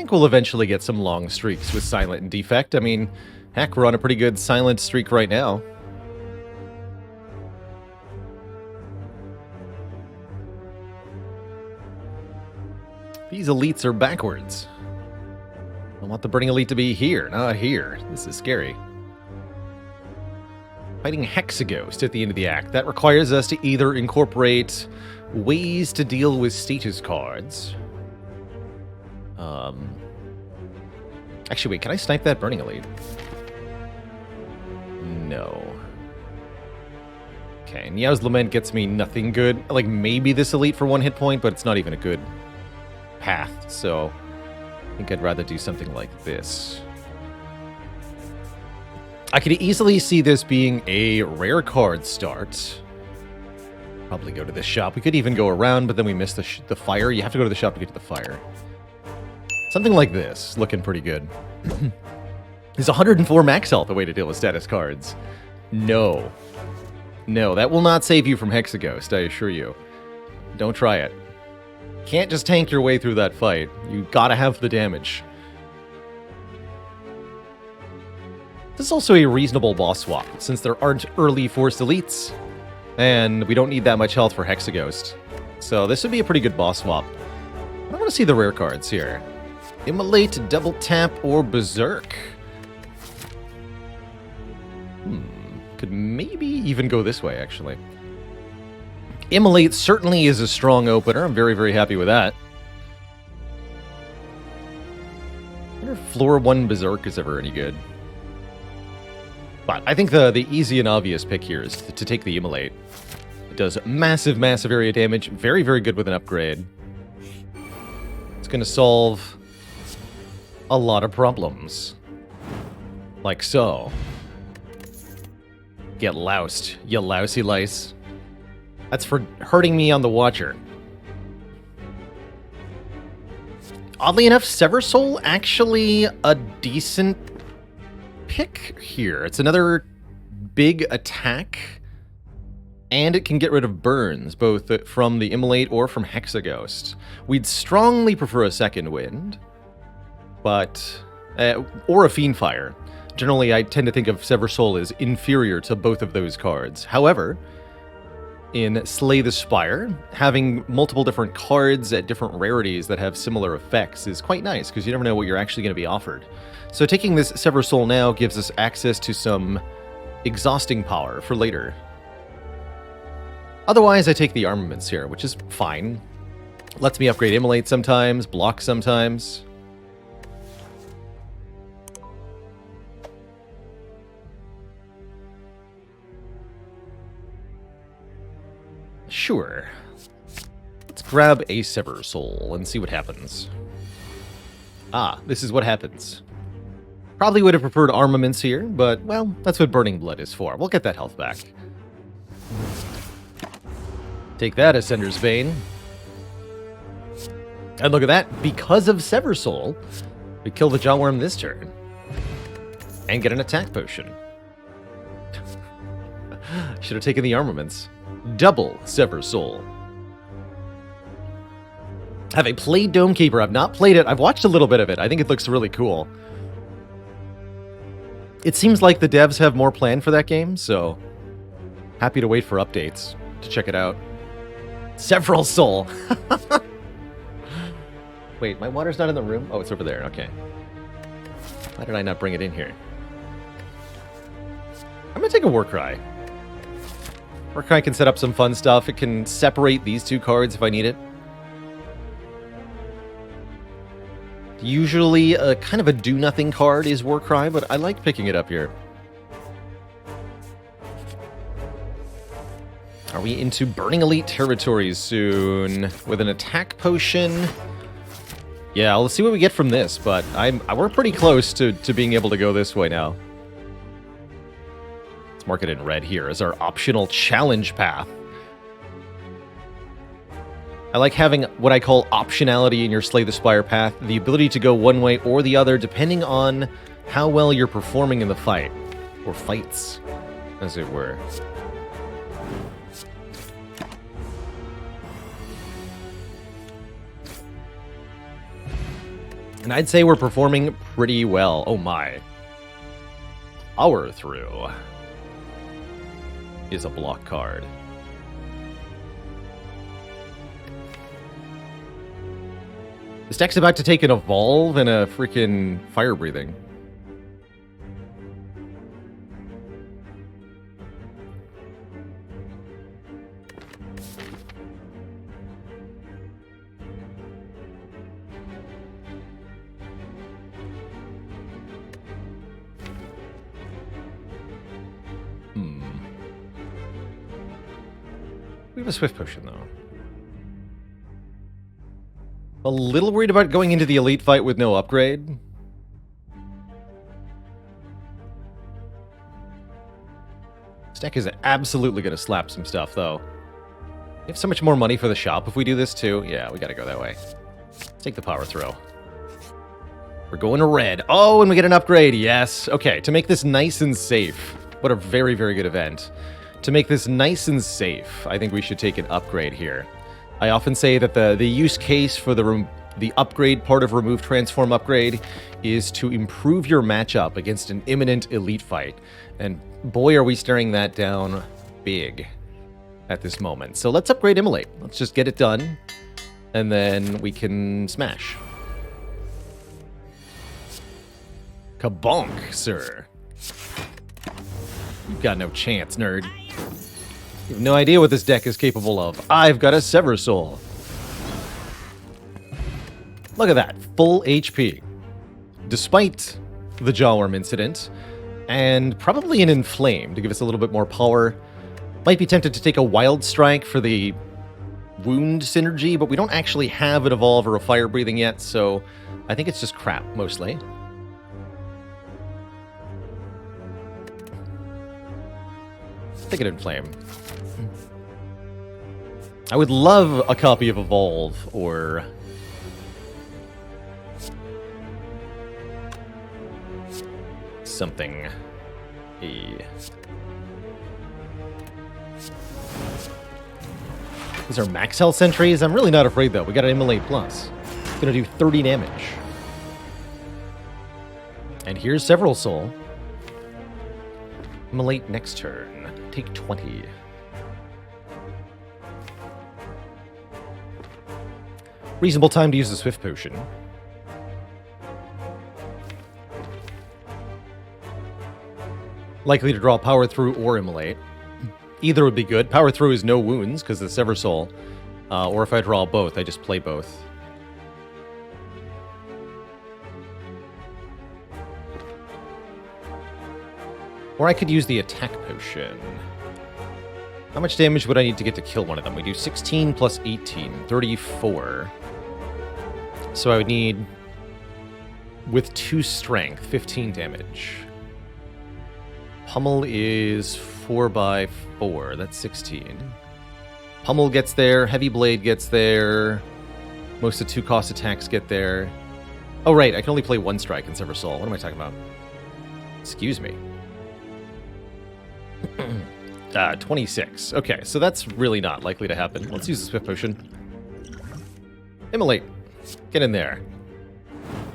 think we'll eventually get some long streaks with Silent and Defect. I mean, heck, we're on a pretty good Silent streak right now. These elites are backwards. I want the Burning Elite to be here, not here. This is scary. Fighting Hexaghost at the end of the act. That requires us to either incorporate ways to deal with status cards. Actually, wait, can I snipe that Burning Elite? No. Okay, Niao's Lament gets me nothing good. Like, maybe this Elite for 1 hit point, but it's not even a good path, so I think I'd rather do something like this. I could easily see this being a rare card start. Probably go to this shop. We could even go around, but then we miss the fire. You have to go to the shop to get to the fire. Something like this, looking pretty good. There's 104 max health, a way to deal with status cards. No. No, that will not save you from Hexaghost, I assure you. Don't try it. Can't just tank your way through that fight. You gotta have the damage. This is also a reasonable boss swap, since there aren't early forced elites, and we don't need that much health for Hexaghost. So this would be a pretty good boss swap. I want to see the rare cards here. Immolate, Double Tap, or Berserk. Could maybe even go this way, actually. Immolate certainly is a strong opener. I'm very, very happy with that. I wonder if Floor 1 Berserk is ever any good. But I think the easy and obvious pick here is to take the Immolate. It does massive, massive area damage. Very, very good with an upgrade. It's going to solve a lot of problems. Like so. Get loused, you lousy lice. That's for hurting me on the Watcher. Oddly enough, Sever Soul actually a decent pick here. It's another big attack, and it can get rid of burns, both from the Immolate or from Hexaghost. We'd strongly prefer a Second Wind, but or a Fiendfire. Generally, I tend to think of Sever Soul as inferior to both of those cards. However, in Slay the Spire, having multiple different cards at different rarities that have similar effects is quite nice, because you never know what you're actually going to be offered. So taking this Sever Soul now gives us access to some exhausting power for later. Otherwise, I take the armaments here, which is fine. Lets me upgrade Immolate sometimes, block sometimes. Sure. Let's grab a Sever Soul and see what happens. Ah, this is what happens. Probably would have preferred armaments here, but, well, that's what Burning Blood is for. We'll get that health back. Take that, Ascender's Bane. And look at that. Because of Sever Soul, we kill the Jawworm this turn. And get an attack potion. Should have taken the armaments. Double Sever Soul. Have I played Domekeeper? I've not played it. I've watched a little bit of it. I think it looks really cool. It seems like the devs have more planned for that game, so happy to wait for updates to check it out. Several Soul. Wait, my water's not in the room? Oh, it's over there. Okay. Why did I not bring it in here? I'm going to take a Warcry. Warcry can set up some fun stuff. It can separate these two cards if I need it. Usually, kind of a do-nothing card is Warcry, but I like picking it up here. Are we into Burning Elite territories soon? With an attack potion? Yeah, let's see what we get from this, but we're pretty close to being able to go this way now. Let's mark it in red here as our optional challenge path. I like having what I call optionality in your Slay the Spire path, the ability to go one way or the other depending on how well you're performing in the fight, or fights, as it were. And I'd say we're performing pretty well. Oh my. Power Through is a block card. This deck's about to take an Evolve and a freaking Fire Breathing. We have a Swift Potion, though. A little worried about going into the Elite fight with no upgrade. This deck is absolutely going to slap some stuff, though. We have so much more money for the shop if we do this, too. Yeah, we got to go that way. Let's take the Power Throw. We're going to red. Oh, and we get an upgrade. Yes. Okay, to make this nice and safe. What a very, very good event. To make this nice and safe, I think we should take an upgrade here. I often say that the use case for the upgrade part of Remove Transform upgrade is to improve your matchup against an imminent elite fight. And boy, are we staring that down big at this moment. So let's upgrade Immolate. Let's just get it done, and then we can smash. Kabonk, sir. You've got no chance, nerd. You have no idea what this deck is capable of. I've got a Sever Soul. Look at that. Full HP. Despite the Jawworm incident, and probably an Inflame to give us a little bit more power. Might be tempted to take a Wild Strike for the wound synergy, but we don't actually have an Evolve or a Fire Breathing yet, so I think it's just crap, mostly. Take it Inflame. I would love a copy of Evolve, or something. These are max health sentries. I'm really not afraid, though. We got an Immolate Plus. It's going to do 30 damage. And here's Several Soul. Immolate next turn. Take 20. Reasonable time to use the Swift Potion. Likely to draw Power Through or Immolate. Either would be good. Power Through is no wounds because of the Sever Soul. Or if I draw both, I just play both. Or I could use the Attack Potion. How much damage would I need to get to kill one of them? We do 16 plus 18, 34. So I would need, with 2 strength, 15 damage. Pummel is 4x4. That's 16. Pummel gets there. Heavy Blade gets there. Most of 2-cost attacks get there. Oh, right. I can only play 1 strike in Sever Soul. What am I talking about? Excuse me. 26. Okay, so that's really not likely to happen. Let's use the Swift Potion. Immolate. Get in there.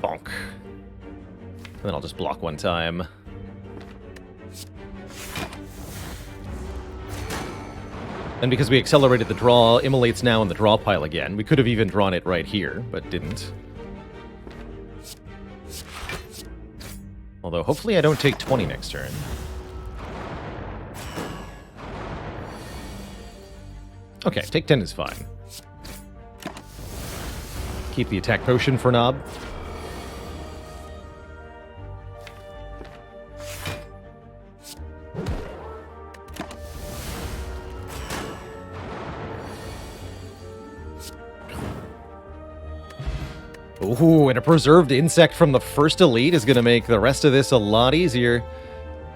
Bonk. And then I'll just block 1 time. And because we accelerated the draw, Immolate's now in the draw pile again. We could have even drawn it right here, but didn't. Although, hopefully I don't take 20 next turn. Okay, take 10 is fine. Keep the Attack Potion for Knob. Ooh, and a Preserved Insect from the first Elite is going to make the rest of this a lot easier.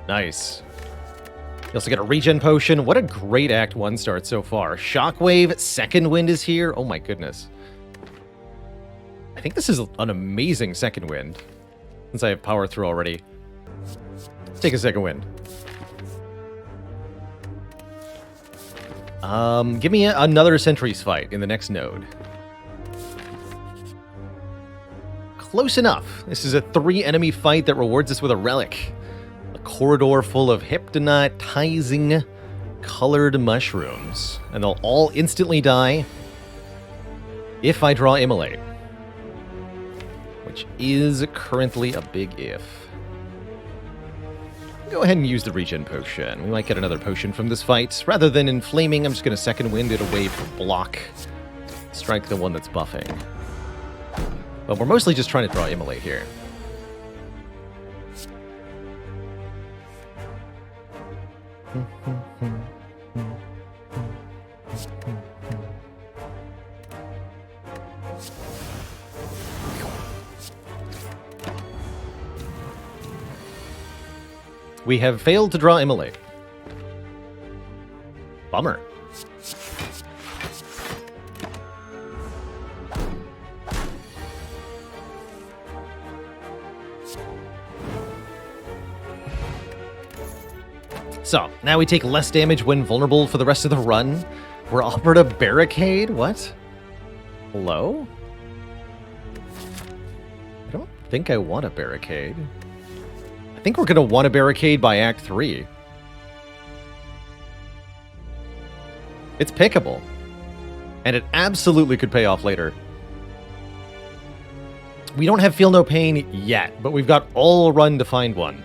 Nice. You also get a Regen Potion. What a great Act 1 start so far. Shockwave, Second Wind is here. Oh my goodness. I think this is an amazing Second Wind, since I have Power Through already. Let's take a Second Wind. Give me another Sentry's Fight in the next node. Close enough. This is a 3-enemy fight that rewards us with a relic. A corridor full of hypnotizing colored mushrooms. And they'll all instantly die if I draw Immolate. Which is currently a big if. Go ahead and use the regen potion. We might get another potion from this fight. Rather than inflaming, I'm just going to second wind it away for block. Strike the one that's buffing. But we're mostly just trying to draw Immolate here. We have failed to draw Immolate. Bummer. So, now we take less damage when vulnerable for the rest of the run. We're offered a Barricade? What? Hello? I don't think I want a Barricade. I think we're going to want a Barricade by Act 3. It's pickable. And it absolutely could pay off later. We don't have Feel No Pain yet, but we've got all run to find one.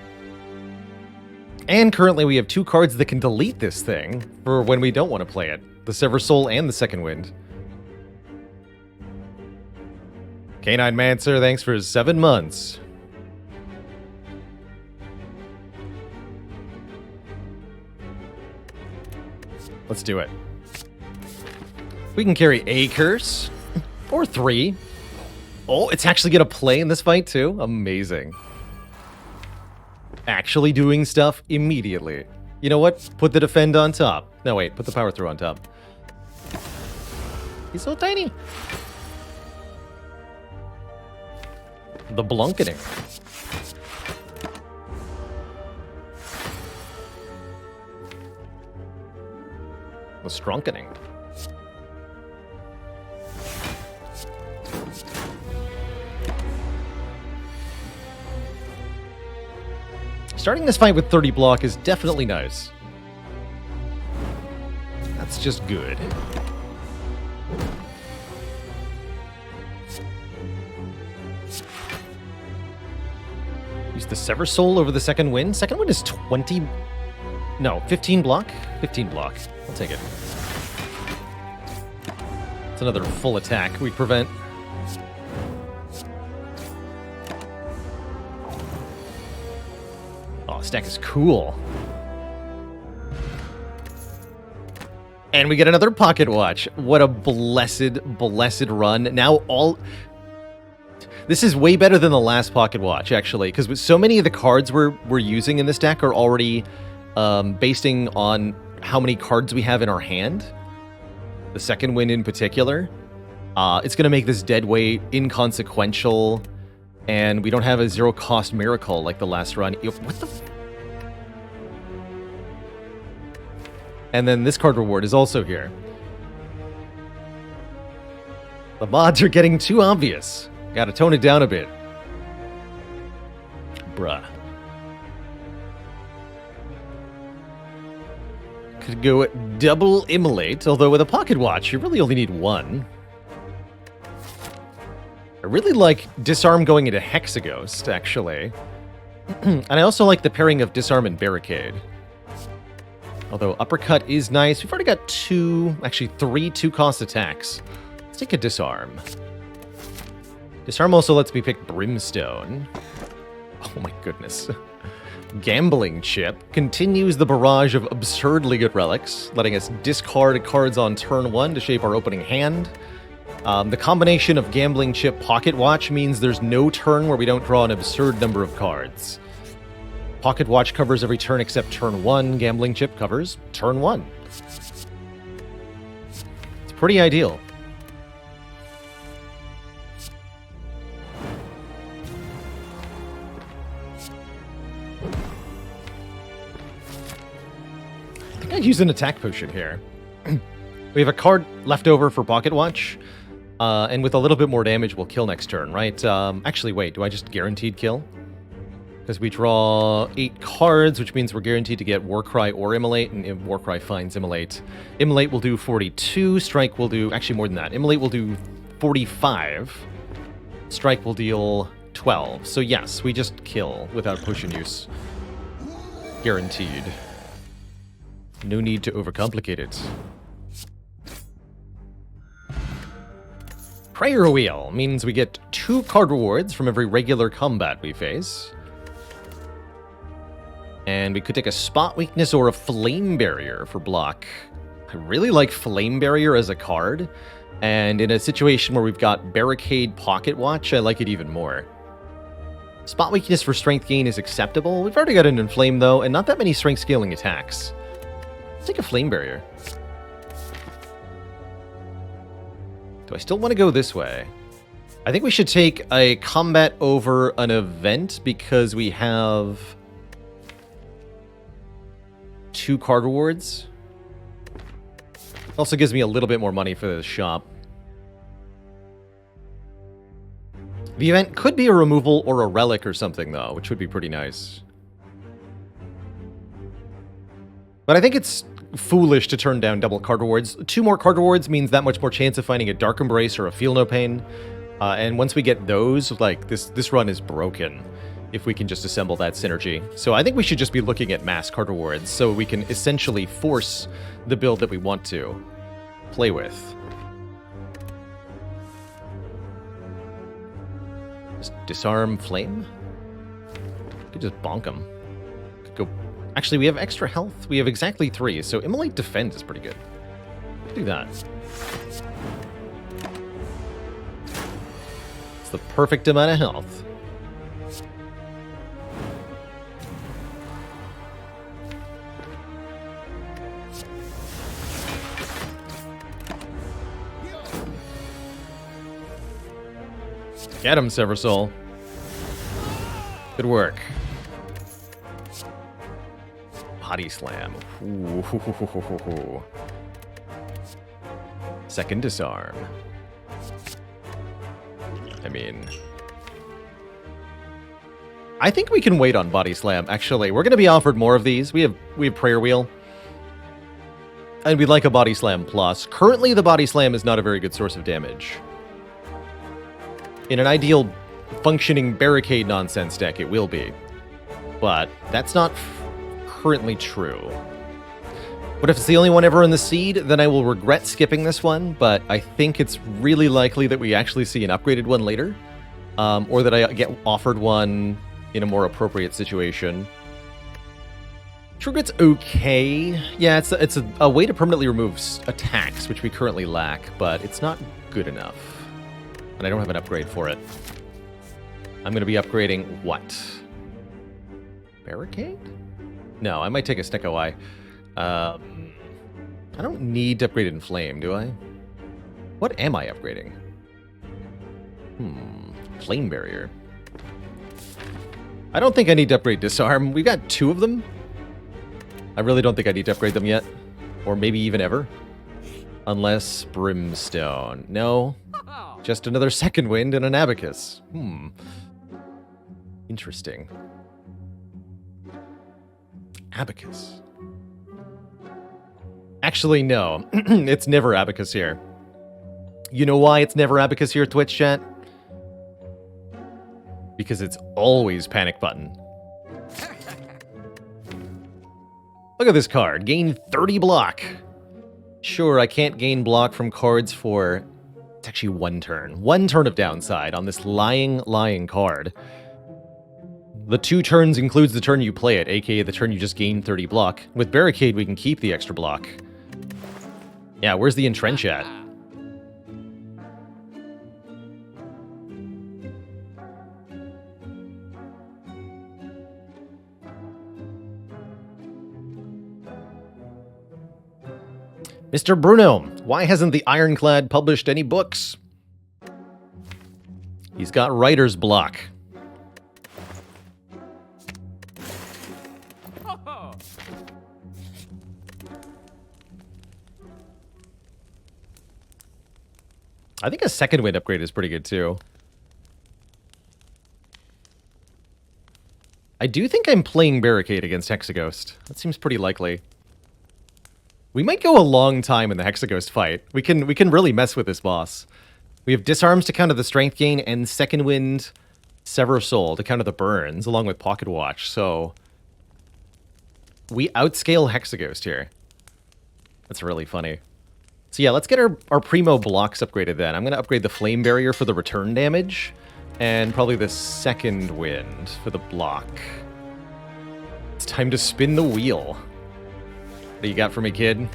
And currently we have 2 cards that can delete this thing for when we don't want to play it. The Sever Soul and the Second Wind. Canine Mancer, thanks for 7 months. Let's do it. We can carry a curse. Or 3. Oh, it's actually going to play in this fight too? Amazing. Actually doing stuff immediately. You know what? Put the defend on top. No, wait. Put the power through on top. He's so tiny. The Blunketing. The Strunkening. Starting this fight with 30 block is definitely nice. That's just good. Use the Sever Soul over the Second Wind. Second Wind is 20... No, 15 block? 15 block. I'll take it. It's another full attack we prevent. Oh, this deck is cool. And we get another Pocket Watch. What a blessed, blessed run. Now all... This is way better than the last Pocket Watch, actually, because so many of the cards we're using in this deck are already basing on how many cards we have in our hand. The Second Wind in particular. It's going to make this dead weight inconsequential, and we don't have a zero-cost miracle like the last run. What the... And then this card reward is also here. The mods are getting too obvious. Gotta tone it down a bit. Bruh. Could go double Immolate, although with a Pocket Watch, you really only need 1. I really like Disarm going into Hexaghost, actually. And I also like the pairing of Disarm and Barricade. Although Uppercut is nice. We've already got 2, actually 3 2-cost attacks. Let's take a Disarm. Disarm also lets me pick Brimstone. Oh my goodness. Gambling Chip continues the barrage of absurdly good relics, letting us discard cards on turn 1 to shape our opening hand. The combination of Gambling Chip Pocket Watch means there's no turn where we don't draw an absurd number of cards. Pocket Watch covers every turn except turn 1. Gambling Chip covers turn 1. It's pretty ideal. I think I'd use an attack potion here. We have a card left over for Pocket Watch. And with a little bit more damage, we'll kill next turn, right? Actually, wait, do I just guaranteed kill? Because we draw 8 cards, which means we're guaranteed to get Warcry or Immolate, and Warcry finds Immolate. Immolate will do 42, Strike will do... Actually, more than that. Immolate will do 45. Strike will deal 12. So yes, we just kill without potion use. Guaranteed. No need to overcomplicate it. Prayer Wheel means we get 2 card rewards from every regular combat we face. And we could take a Spot Weakness or a Flame Barrier for block. I really like Flame Barrier as a card. And in a situation where we've got Barricade Pocket Watch, I like it even more. Spot Weakness for Strength Gain is acceptable. We've already got an Inflame, though, and not that many Strength Scaling attacks. Let's take a Flame Barrier. Do I still want to go this way? I think we should take a combat over an event because we have 2 card rewards. Also gives me a little bit more money for the shop. The event could be a removal or a relic or something, though, which would be pretty nice. But I think it's foolish to turn down double card rewards. 2 more card rewards means that much more chance of finding a Dark Embrace or a Feel No Pain. And once we get those, like, this run is broken if we can just assemble that synergy. So I think we should just be looking at mass card rewards so we can essentially force the build that we want to play with. Just disarm Flame? Could just bonk him. Could go... Actually, we have extra health. We have exactly 3, so Immolate Defend is pretty good. Do that. It's the perfect amount of health. Get him, Sever Soul. Good work. Body Slam. Ooh. Second Disarm. I mean... I think we can wait on Body Slam, actually. We're going to be offered more of these. We have Prayer Wheel. And we'd like a Body Slam plus. Currently, the Body Slam is not a very good source of damage. In an ideal functioning Barricade nonsense deck, it will be. But that's not currently true. But if it's the only one ever in the seed, then I will regret skipping this one, but I think it's really likely that we actually see an upgraded one later. Or that I get offered one in a more appropriate situation. True Grit's okay. Yeah, it's a way to permanently remove attacks, which we currently lack, but it's not good enough. And I don't have an upgrade for it. I'm going to be upgrading what? Barricade? No, I might take a Snecko Eye. I don't need to upgrade Inflame, do I? What am I upgrading? Flame Barrier. I don't think I need to upgrade Disarm. We've got 2 of them. I really don't think I need to upgrade them yet. Or maybe even ever. Unless Brimstone. No. Just another Second Wind and an Abacus. Interesting. Abacus. Actually, no. It's never Abacus here. You know why it's never Abacus here, Twitch chat? Because it's always Panic Button. Look at this card. Gain 30 block. Sure, I can't gain block from cards for... It's actually 1 turn. 1 turn of downside on this lying card. The 2 turns includes the turn you play it, aka the turn you just gain 30 block. With Barricade, we can keep the extra block. Yeah, where's the Entrench at? Mr. Bruno, why hasn't the Ironclad published any books? He's got writer's block. I think a second wind upgrade is pretty good too. I do think I'm playing Barricade against Hexaghost. That seems pretty likely. We might go a long time in the Hexaghost fight. We can really mess with this boss. We have Disarms to counter the strength gain and Second Wind Sever Soul to counter the burns, along with Pocket Watch, so we outscale Hexaghost here. That's really funny. So yeah, let's get our Primo blocks upgraded then. I'm going to upgrade the Flame Barrier for the return damage, and probably the Second Wind for the block. It's time to spin the wheel. What do you got for me, kid?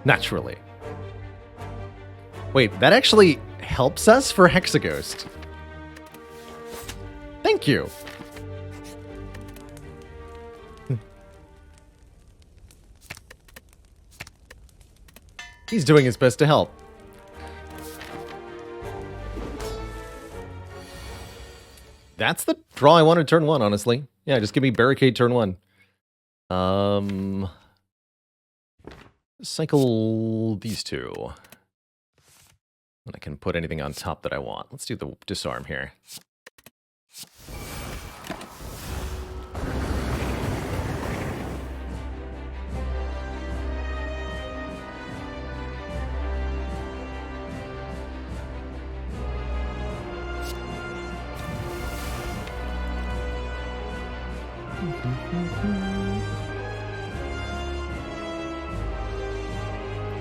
Naturally. Wait, that actually helps us for Hexaghost. Thank you. He's doing his best to help. That's the draw I wanted turn 1, honestly. Yeah, just give me Barricade turn 1. Cycle these two. And I can put anything on top that I want. Let's do the Disarm here.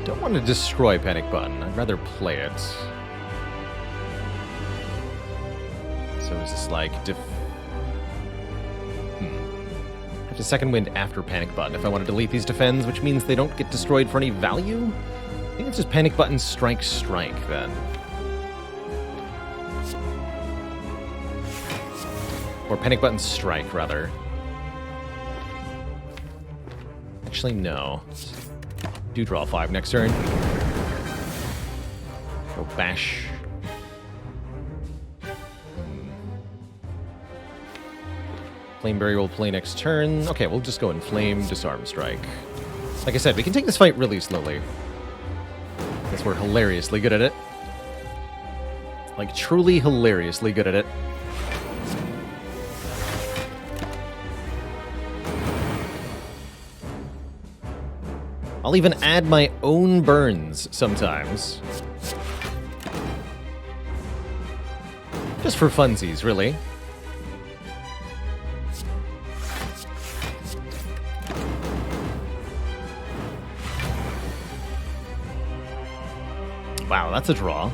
Don't want to destroy Panic Button. I'd rather play it. So is this like I have to Second Wind after Panic Button if I want to delete these defends, which means they don't get destroyed for any value? I think it's just Panic Button Strike then. Or Panic Button Strike, rather. Actually, no. Do draw 5 next turn. Go bash. Flame Barrier will play next turn. Okay, we'll just go in Flame, Disarm, Strike. Like I said, we can take this fight really slowly. Because we're hilariously good at it. Like, truly hilariously good at it. I'll even add my own burns sometimes. Just for funsies, really. Wow, that's a draw.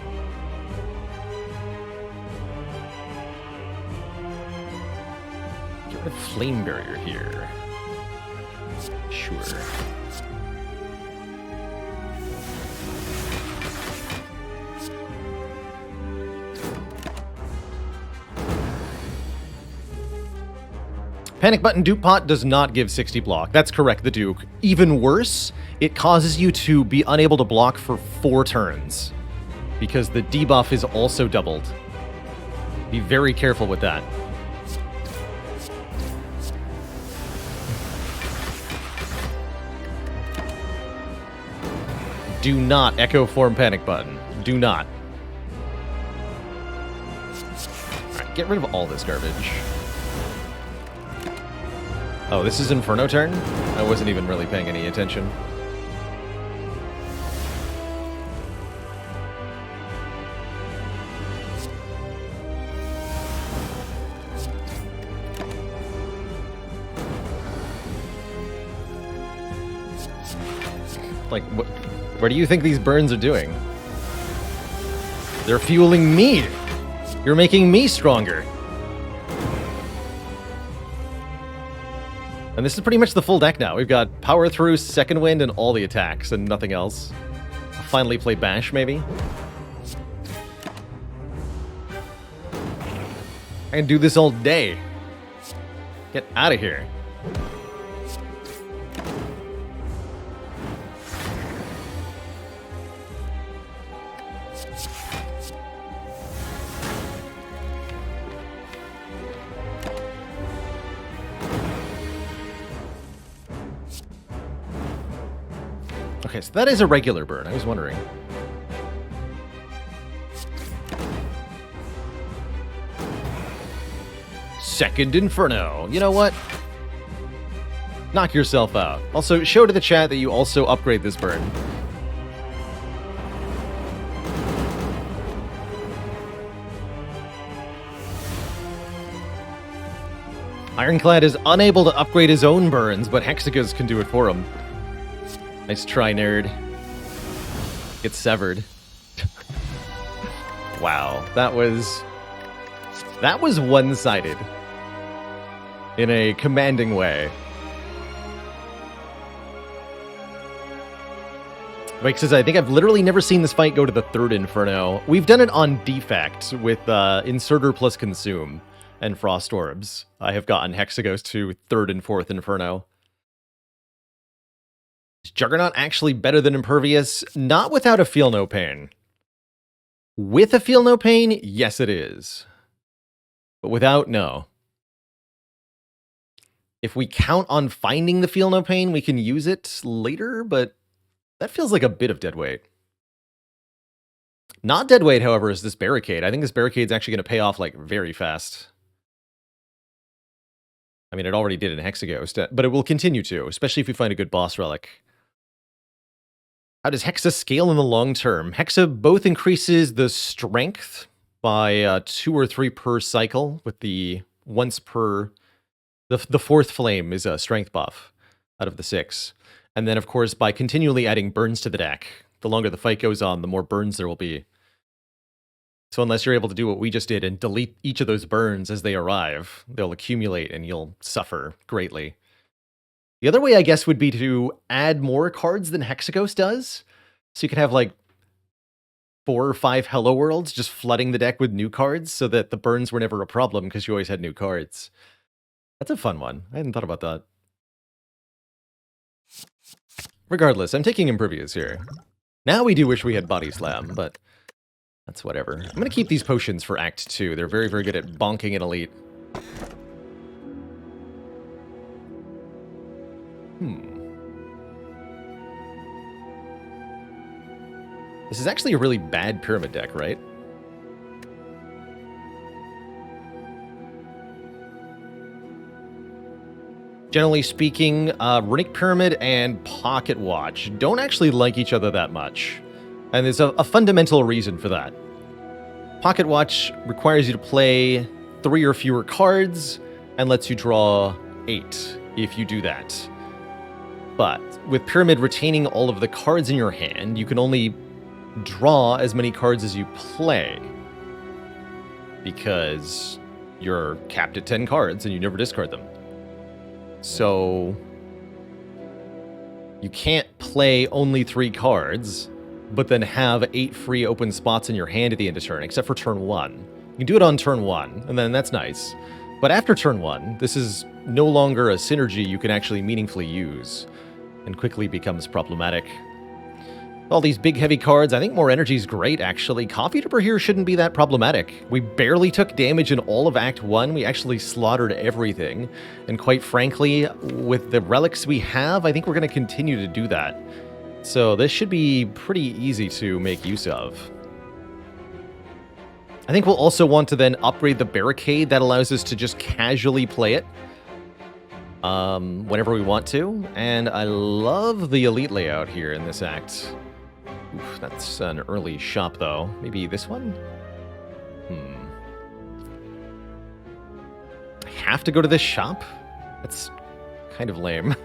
Get rid of Flame Barrier here. Sure. Panic Button Dupe Pot does not give 60 block. That's correct, the Duke. Even worse, it causes you to be unable to block for 4 turns. Because the debuff is also doubled. Be very careful with that. Do not Echo Form Panic Button. Do not. Alright, get rid of all this garbage. Oh, this is Inferno turn? I wasn't even really paying any attention. Like, what do you think these burns are doing? They're fueling me! You're making me stronger! And this is pretty much the full deck now. We've got Power Through, Second Wind, and all the attacks, and nothing else. I'll finally play Bash, maybe? I can do this all day. Get out of here. Okay, so that is a regular burn. I was wondering. Second Inferno. You know what? Knock yourself out. Also, show to the chat that you also upgrade this burn. Ironclad is unable to upgrade his own burns, but Hexagons can do it for him. Nice try, nerd. Get severed. Wow, that was one-sided. In a commanding way. Mike says, I think I've literally never seen this fight go to the third Inferno. We've done it on defect with Inserter plus Consume and Frost Orbs. I have gotten Hexagos to third and fourth Inferno. Is Juggernaut actually better than Impervious? Not without a Feel No Pain. With a Feel No Pain, yes it is. But without, no. If we count on finding the Feel No Pain, we can use it later, but that feels like a bit of deadweight. Not deadweight, however, is this Barricade. I think this Barricade's actually going to pay off, like, very fast. I mean, it already did in Hexaghost, but it will continue to, especially if we find a good boss relic. How does Hexa scale in the long term? Hexa both increases the strength by 2 or 3 per cycle, with the once per... The fourth flame is a strength buff out of the 6. And then, of course, by continually adding burns to the deck, the longer the fight goes on, the more burns there will be. So unless you're able to do what we just did and delete each of those burns as they arrive, they'll accumulate and you'll suffer greatly. The other way, I guess, would be to add more cards than Hexagos does. So you could have, like, 4 or 5 Hello Worlds just flooding the deck with new cards so that the burns were never a problem because you always had new cards. That's a fun one. I hadn't thought about that. Regardless, I'm taking Impervious here. Now we do wish we had Body Slam, but that's whatever. I'm going to keep these potions for Act 2. They're very, very good at bonking an elite. This is actually a really bad Pyramid deck, right? Generally speaking, Runic Pyramid and Pocket Watch don't actually like each other that much. And there's a fundamental reason for that. Pocket Watch requires you to play 3 or fewer cards and lets you draw 8 if you do that. But with Pyramid retaining all of the cards in your hand, you can only draw as many cards as you play. Because you're capped at 10 cards and you never discard them. So you can't play only 3 cards, but then have 8 free open spots in your hand at the end of turn, except for turn 1. You can do it on turn 1, and then that's nice. But after turn 1, this is no longer a synergy you can actually meaningfully use, and quickly becomes problematic. All these big heavy cards, I think more energy is great, actually. Coffee Dripper here shouldn't be that problematic. We barely took damage in all of Act 1. We actually slaughtered everything. And quite frankly, with the relics we have, I think we're going to continue to do that. So this should be pretty easy to make use of. I think we'll also want to then upgrade the Barricade. That allows us to just casually play it whenever we want to. And I love the elite layout here in this act. Oof, that's an early shop, though. Maybe this one? I have to go to this shop? That's kind of lame.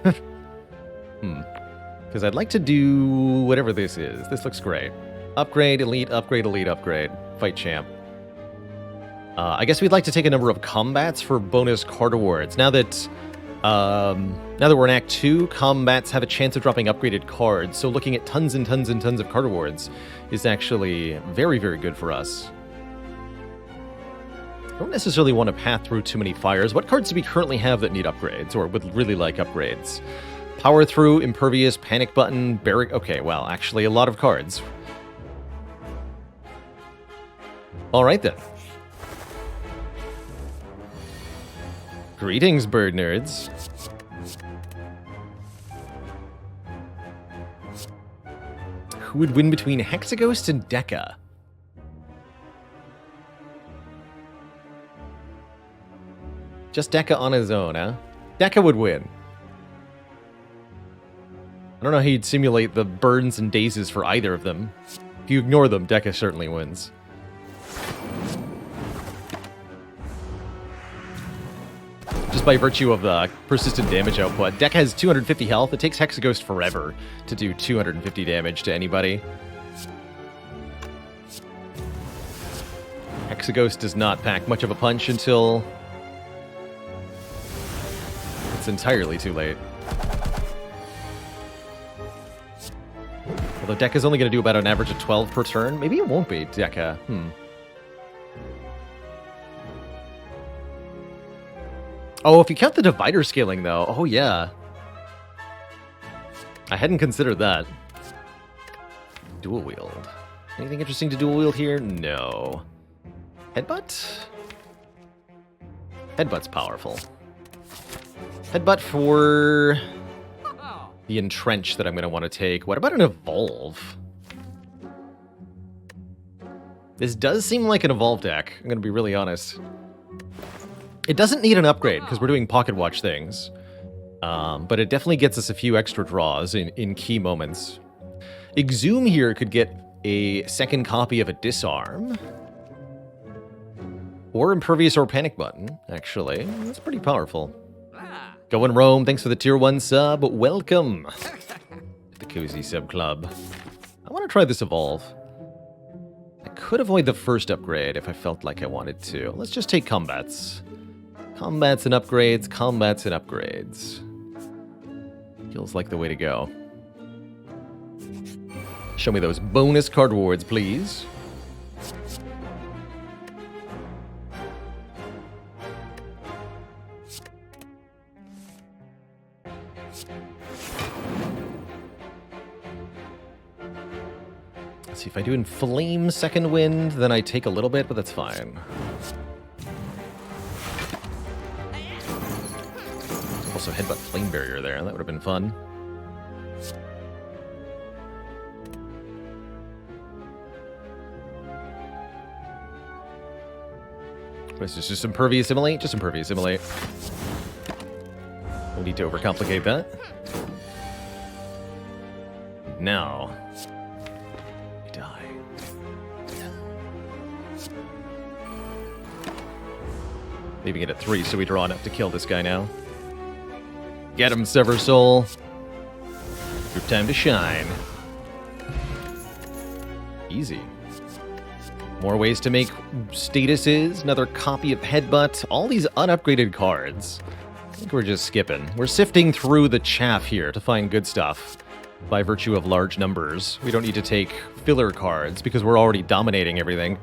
Because I'd like to do whatever this is. This looks great. Upgrade, elite, upgrade, elite, upgrade. Fight champ. I guess we'd like to take a number of combats for bonus card awards. Now that we're in Act 2, combats have a chance of dropping upgraded cards, so looking at tons and tons and tons of card awards is actually very, very good for us. I don't necessarily want to path through too many fires. What cards do we currently have that need upgrades, or would really like upgrades? Power Through, Impervious, Panic Button, Barric... Okay, well, actually a lot of cards. Alright then. Greetings, bird nerds. Who would win between Hexaghost and Dekka? Just Dekka on his own, huh? Dekka would win. I don't know how you'd simulate the burns and dazes for either of them. If you ignore them, Dekka certainly wins. Just by virtue of the persistent damage output. Dekka has 250 health. It takes Hexaghost forever to do 250 damage to anybody. Hexaghost does not pack much of a punch until it's entirely too late. Although Dekka's only going to do about an average of 12 per turn. Maybe it won't be Dekka. Oh, if you count the divider scaling, though. Oh, yeah. I hadn't considered that. Dual wield. Anything interesting to dual wield here? No. Headbutt? Headbutt's powerful. Headbutt for the entrench that I'm going to want to take. What about an evolve? This does seem like an evolve deck. I'm going to be really honest. It doesn't need an upgrade because we're doing pocket watch things. But it definitely gets us a few extra draws in key moments. Exhume here could get a second copy of a disarm. Or impervious or panic button, actually. That's pretty powerful. Going Rome, thanks for the tier 1 sub. Welcome to the Cozy Sub Club. I want to try this evolve. I could avoid the first upgrade if I felt like I wanted to. Let's just take combats. Combats and upgrades, combats and upgrades. Feels like the way to go. Show me those bonus card rewards, please. Let's see, if I do Inflame Second Wind, then I take a little bit, but that's fine. Also Headbutt Flame Barrier there, that would have been fun. What is this, just Impervious Immolate? Just Impervious Immolate. No need to overcomplicate that. Now, we die. Leaving it at 3, so we draw enough to kill this guy now. Get him, Sever Soul. Your time to shine. Easy. More ways to make statuses. Another copy of Headbutt. All these unupgraded cards. I think we're just skipping. We're sifting through the chaff here to find good stuff by virtue of large numbers. We don't need to take filler cards because we're already dominating everything.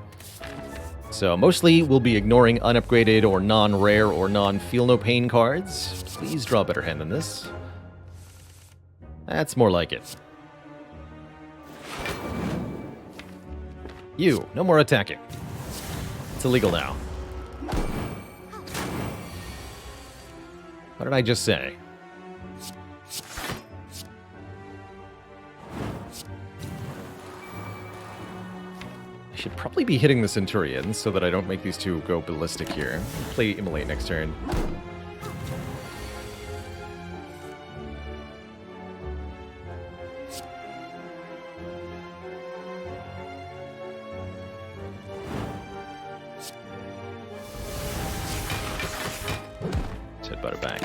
So mostly we'll be ignoring unupgraded or non-rare or non-feel-no-pain cards. Please draw a better hand than this. That's more like it. You, no more attacking. It's illegal now. What did I just say? I should probably be hitting the Centurions so that I don't make these two go ballistic here. Play Immolate next turn. Headbutt it back.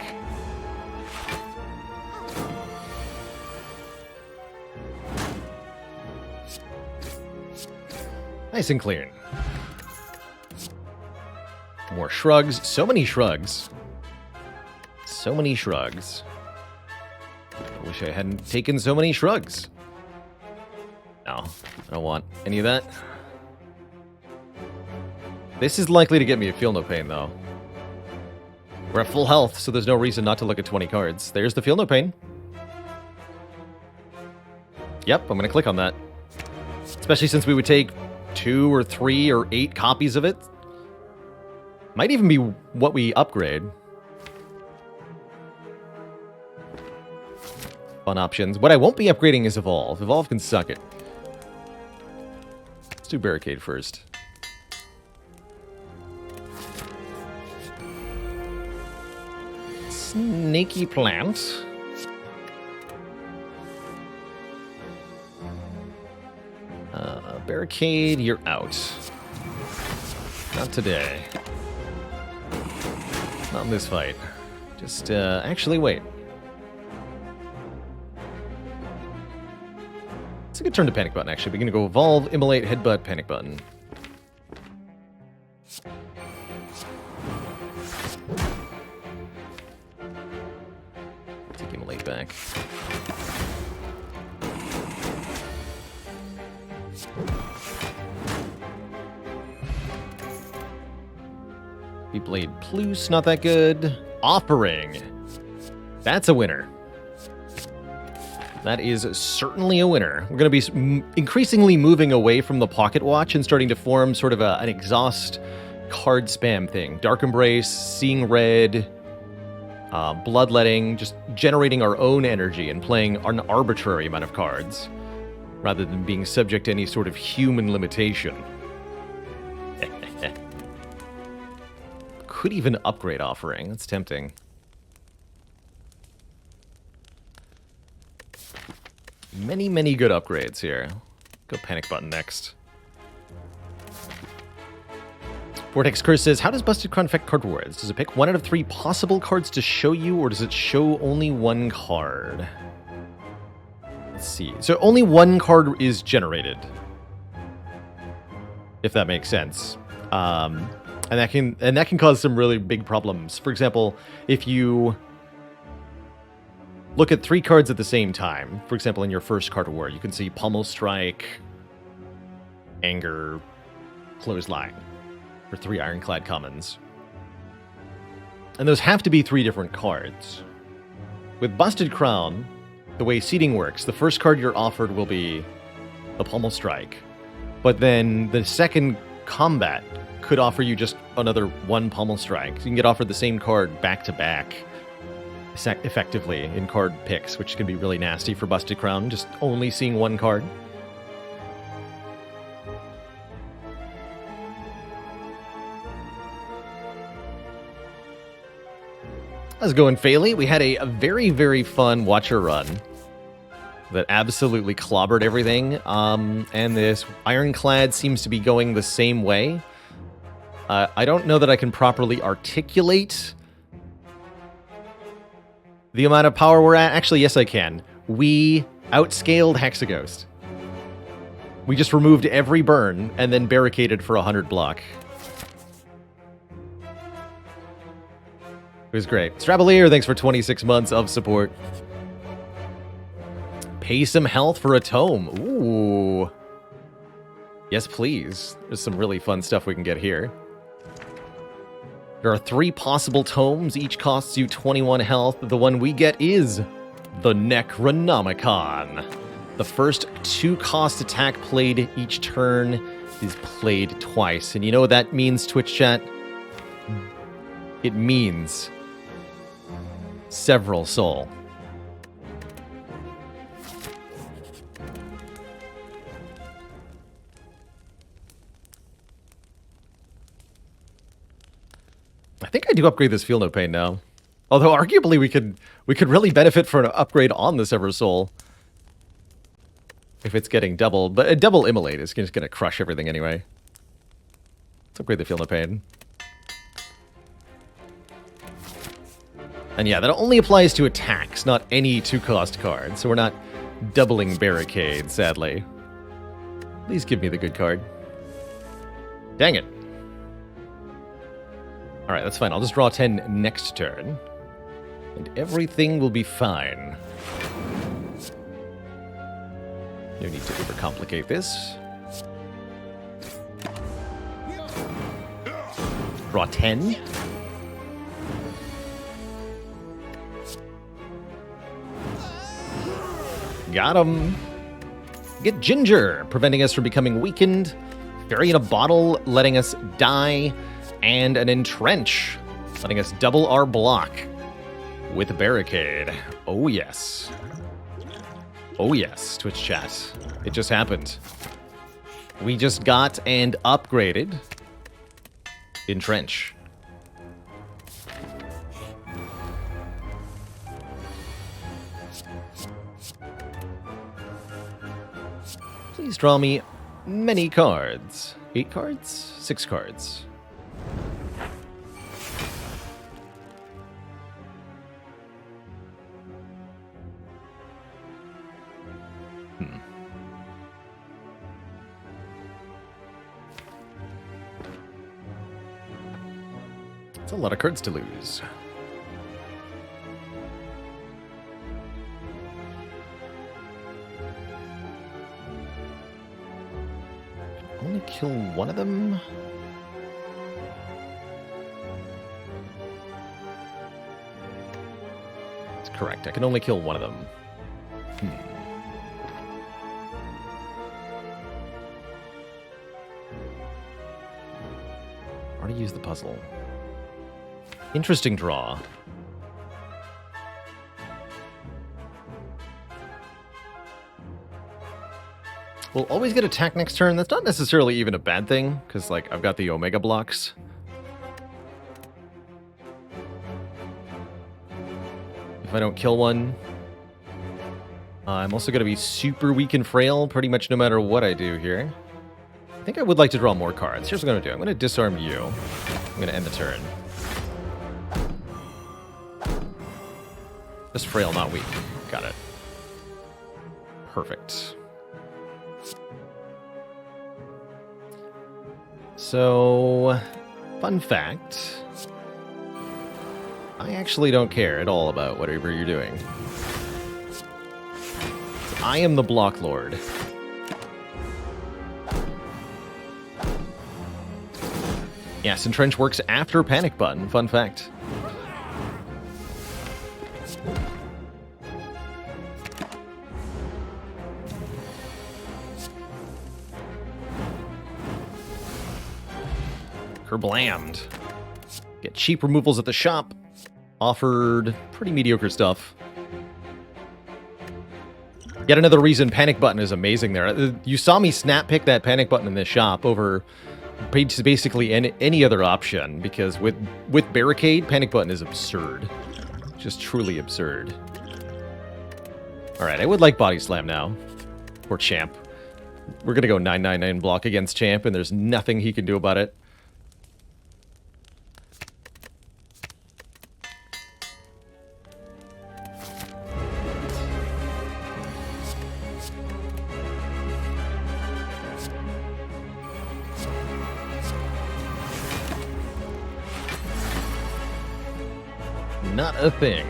Nice and clean. More shrugs. So many shrugs. So many shrugs. I wish I hadn't taken so many shrugs. No, I don't want any of that. This is likely to get me a Feel No Pain, though. We're at full health, so there's no reason not to look at 20 cards. There's the Feel No Pain. Yep, I'm going to click on that. Especially since we would take 2 or 3 or 8 copies of it. Might even be what we upgrade. Fun options. What I won't be upgrading is Evolve. Evolve can suck it. Let's do Barricade first. Snaky plant. Barricade, you're out. Not today. Not in this fight. Just, actually, wait. It's a good turn to Panic Button, actually. We're going to go Evolve, Immolate, Headbutt, Panic Button. Take Immolate back. Blade Plus, not that good. Offering. That's a winner. That is certainly a winner. We're going to be increasingly moving away from the Pocket Watch and starting to form sort of an exhaust card spam thing. Dark Embrace, Seeing Red, Bloodletting, just generating our own energy and playing an arbitrary amount of cards rather than being subject to any sort of human limitation. Could even upgrade Offering. That's tempting. Many, many good upgrades here. Go Panic Button next. Vortex Curse says, how does Busted Crown affect card rewards? Does it pick 1 out of 3 possible cards to show you, or does it show only 1 card? Let's see. So only 1 card is generated. If that makes sense. And that can cause some really big problems. For example, if you look at 3 cards at the same time, for example, in your first card reward, you can see Pommel Strike, Anger, Clothesline for 3 Ironclad commons. And those have to be 3 different cards. With Busted Crown, the way seeding works, the first card you're offered will be the Pommel Strike. But then the second combat could offer you just another 1 Pommel Strike. So you can get offered the same card back-to-back effectively in card picks, which can be really nasty for Busted Crown, just only seeing 1 card. How's it going, Faley? We had a very, very fun Watcher run that absolutely clobbered everything, and this Ironclad seems to be going the same way. I don't know that I can properly articulate the amount of power we're at. Actually, yes, I can. We outscaled Hexaghost. We just removed every burn and then barricaded for 100 block. It was great. Strabalier, thanks for 26 months of support. Pay some health for a tome. Ooh. Yes, please. There's some really fun stuff we can get here. There are 3 possible tomes. Each costs you 21 health. The one we get is the Necronomicon. The first 2-cost attack played each turn is played twice. And you know what that means, Twitch chat? It means several soul. I think I do upgrade this Feel No Pain now. Although arguably we could really benefit from an upgrade on the Sever Soul if it's getting double, but a double Immolate is just gonna crush everything anyway. Let's upgrade the Feel No Pain. And yeah, that only applies to attacks, not any 2-cost cards, so we're not doubling Barricade, sadly. Please give me the good card. Dang it. Alright, that's fine. I'll just draw 10 next turn. And everything will be fine. No need to overcomplicate this. Draw 10. Got him. Get Ginger, preventing us from becoming weakened. Fairy in a Bottle, letting us die. And an Entrench, letting us double our block with Barricade. Oh, yes. Oh, yes, Twitch chat. It just happened. We just got and upgraded Entrench. Please draw me many cards. 8 cards? 6 cards. It's a lot of cards to lose. Only kill one of them? That's correct. I can only kill one of them. Already used the puzzle. Interesting draw. We'll always get attack next turn. That's not necessarily even a bad thing, because, like, I've got the Omega blocks. If I don't kill one, I'm also going to be super weak and frail pretty much no matter what I do here. I think I would like to draw more cards. Here's what I'm going to do. I'm going to disarm you. I'm going to end the turn. Just frail, not weak. Got it. Perfect. So, fun fact, I actually don't care at all about whatever you're doing. I am the Block Lord. Yes, Entrench works after Panic Button, fun fact. Blammed. Get cheap removals at the shop. Offered pretty mediocre stuff. Yet another reason Panic Button is amazing there. You saw me snap pick that Panic Button in this shop over basically any other option, because with Barricade, Panic Button is absurd. Just truly absurd. Alright, I would like Body Slam now. Or Champ. We're gonna go 999 block against Champ, and there's nothing he can do about it. Not a thing.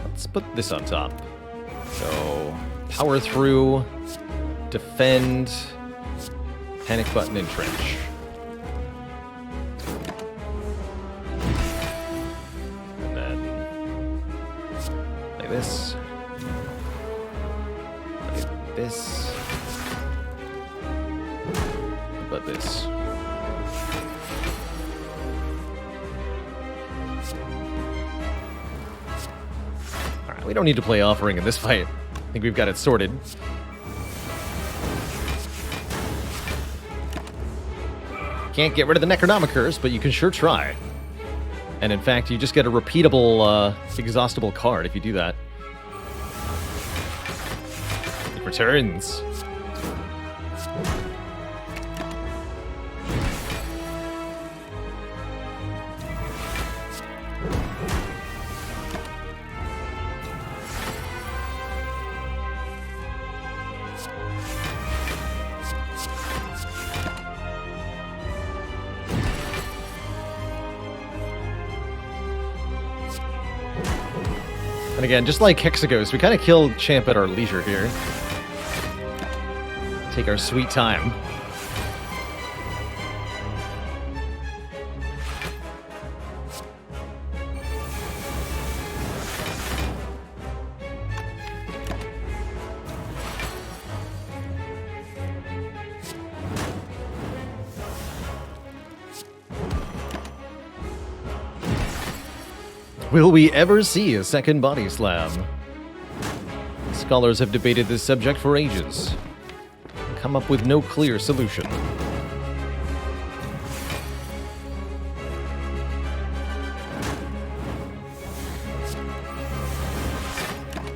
Let's put this on top. So, power through, defend, Panic Button, Entrench. And then play this. Play this. But this. Alright, we don't need to play Offering in this fight. I think we've got it sorted. Can't get rid of the Necronomicers, but you can sure try. And in fact, you just get a repeatable, exhaustible card if you do that. It returns. And again, just like Hexaghost, we kind of kill Champ at our leisure here. Take our sweet time. Will we ever see a second body slam? Scholars have debated this subject for ages, and come up with no clear solution.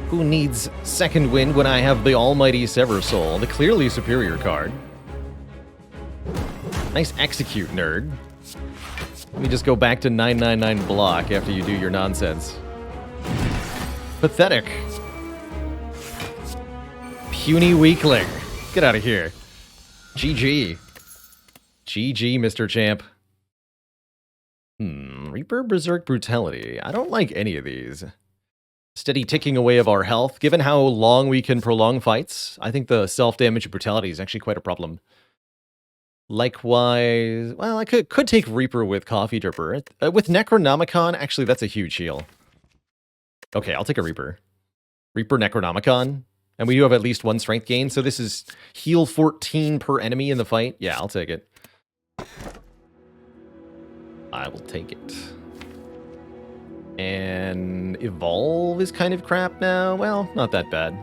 Who needs Second Wind when I have the almighty Sever Soul, the clearly superior card? Nice execute, nerd. Let me just go back to 999 block after you do your nonsense. Pathetic. Puny weakling. Get out of here. GG. GG, Mr. Champ. Reaper Berserk Brutality. I don't like any of these. Steady ticking away of our health. Given how long we can prolong fights, I think the self-damage and brutality is actually quite a problem. Likewise, well, I could take Reaper with Coffee Dripper. With Necronomicon, actually, that's a huge heal. Okay, I'll take a Reaper. Reaper Necronomicon. And we do have at least one strength gain, so this is heal 14 per enemy in the fight. Yeah, I'll take it. I will take it. And Evolve is kind of crap now. Well, not that bad.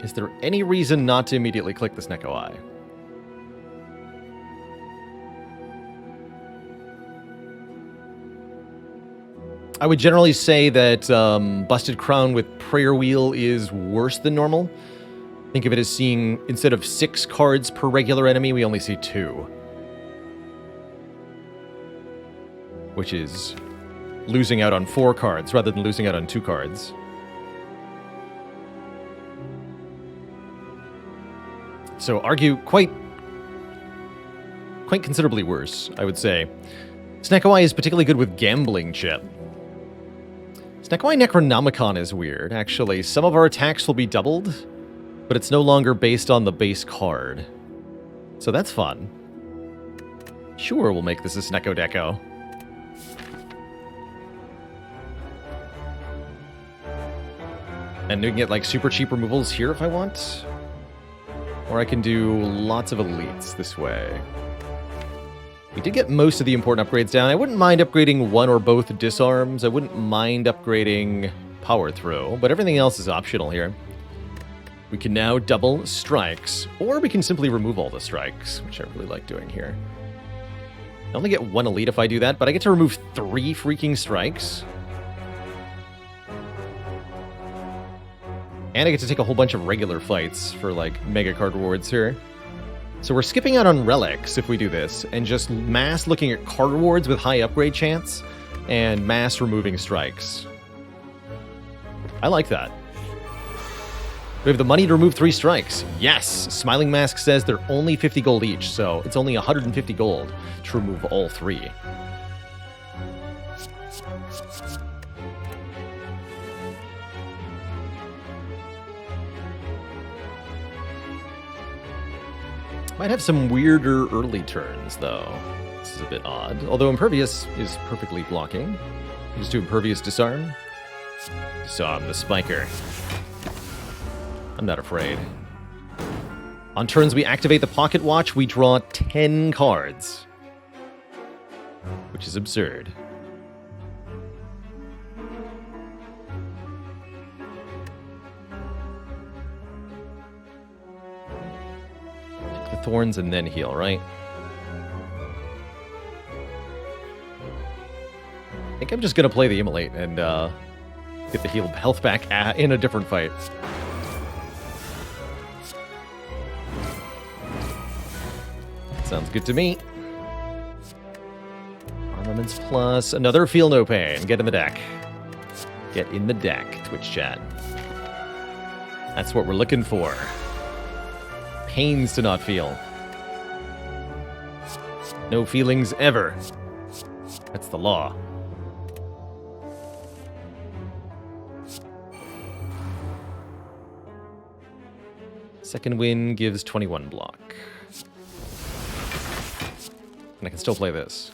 Is there any reason not to immediately click this Neko Eye? I would generally say that Busted Crown with Prayer Wheel is worse than normal. Think of it as seeing, instead of 6 cards per regular enemy, we only see 2. Which is losing out on 4 cards rather than losing out on 2 cards. So argue quite considerably worse, I would say. Sneko Eye is particularly good with gambling chip. Sneko Eye Necronomicon is weird, actually. Some of our attacks will be doubled, but it's no longer based on the base card. So that's fun. Sure, we'll make this a Sneko Deco. And we can get like super cheap removals here if I want. Or I can do lots of elites this way. We did get most of the important upgrades down. I wouldn't mind upgrading one or both disarms. I wouldn't mind upgrading power throw, but everything else is optional here. We can now double strikes, or we can simply remove all the strikes, which I really like doing here. I only get 1 elite if I do that, but I get to remove 3 freaking strikes. And I get to take a whole bunch of regular fights for, like, mega card rewards here. So we're skipping out on relics if we do this, and just mass looking at card rewards with high upgrade chance, and mass removing strikes. I like that. We have the money to remove 3 strikes. Yes! Smiling Mask says they're only 50 gold each, so it's only 150 gold to remove all 3. Might have some weirder early turns, though. This is a bit odd. Although Impervious is perfectly blocking. Just do Impervious Disarm. Disarm the Spiker. I'm not afraid. On turns we activate the Pocket Watch, we draw 10 cards. Which is absurd. Thorns and then heal, right? I think I'm just gonna play the Immolate and get the health back in a different fight. Sounds good to me. Armaments plus another Feel No Pain. Get in the deck. Get in the deck, Twitch chat. That's what we're looking for. Pains to not feel. No feelings ever. That's the law. Second Wind gives 21 block. And I can still play this.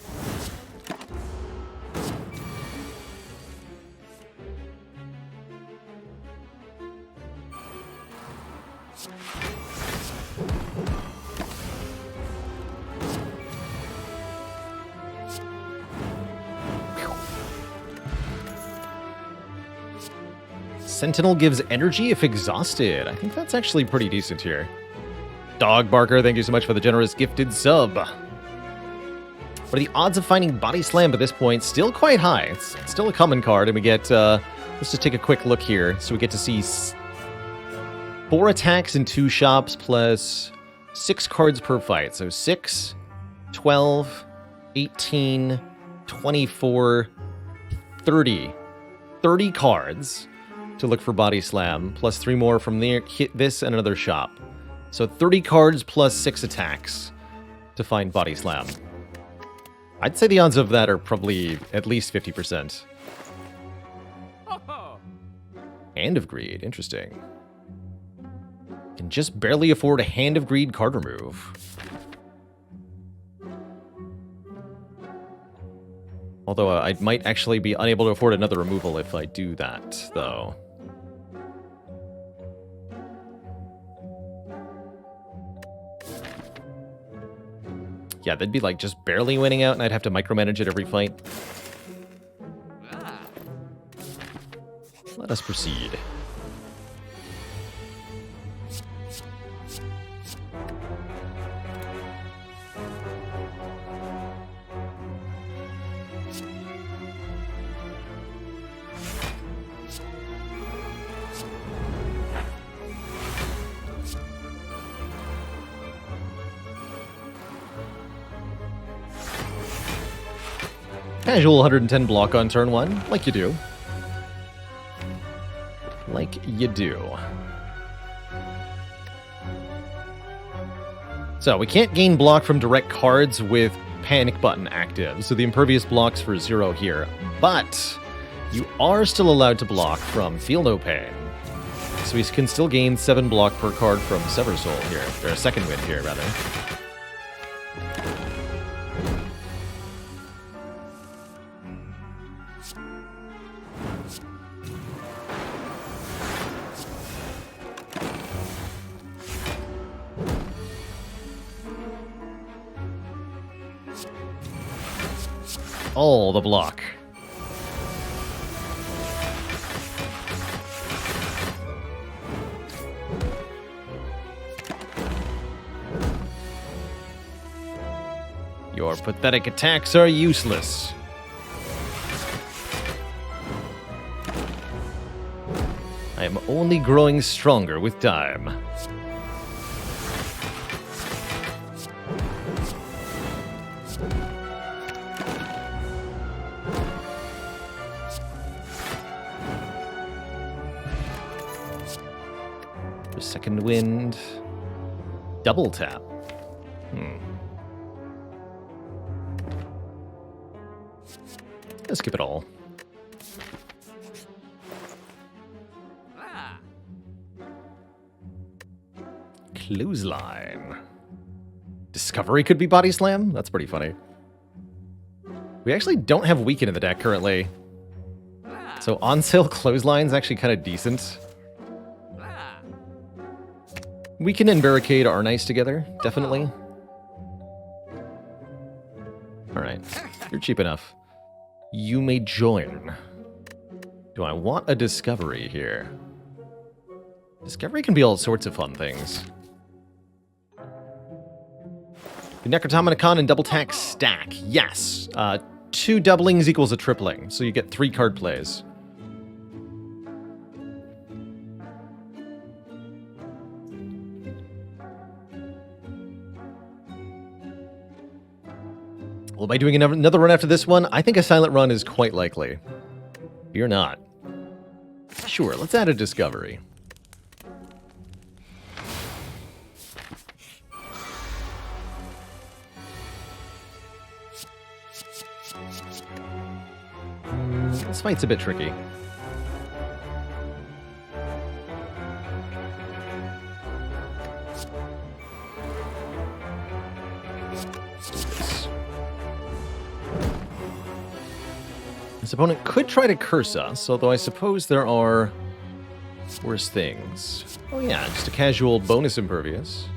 Sentinel gives energy if exhausted. I think that's actually pretty decent here. Dog Barker, thank you so much for the generous gifted sub. What are the odds of finding Body Slam at this point? Still quite high. It's still a common card, and we get... let's just take a quick look here. So we get to see 4 attacks in 2 shops plus 6 cards per fight. So 6, 12, 18, 24, 30. 30 cards to look for Body Slam, plus 3 more from there, hit this and another shop. So 30 cards plus 6 attacks to find Body Slam. I'd say the odds of that are probably at least 50%. Hand of Greed, interesting. Can just barely afford a Hand of Greed card remove. Although I might actually be unable to afford another removal if I do that, though. Yeah, that'd be like just barely winning out, and I'd have to micromanage it every fight. Let us proceed. Casual 110 block on turn 1, like you do. Like you do. So, we can't gain block from direct cards with Panic Button active, so the Impervious blocks for 0 here. But, you are still allowed to block from Feel No Pain. So we can still gain 7 block per card from Sever Soul here, or Second Wind here, rather. All the block. Your pathetic attacks are useless. I am only growing stronger with time. Second Wind. Double tap. Let's skip it all. Clothesline. Discovery could be Body Slam? That's pretty funny. We actually don't have Weaken in the deck currently. So on sale Clothesline's actually kind of decent. Weaken and Barricade are nice together, definitely. Alright, you're cheap enough. You may join. Do I want a Discovery here? Discovery can be all sorts of fun things. The Necrotomicon and Double Tax stack. Yes. 2 doublings equals a tripling, so you get 3 card plays. Well, by doing another run after this one, I think a silent run is quite likely. Fear not. Sure, let's add a Discovery. This fight's a bit tricky. This opponent could try to curse us, although I suppose there are worse things. Oh yeah, just a casual bonus Impervious.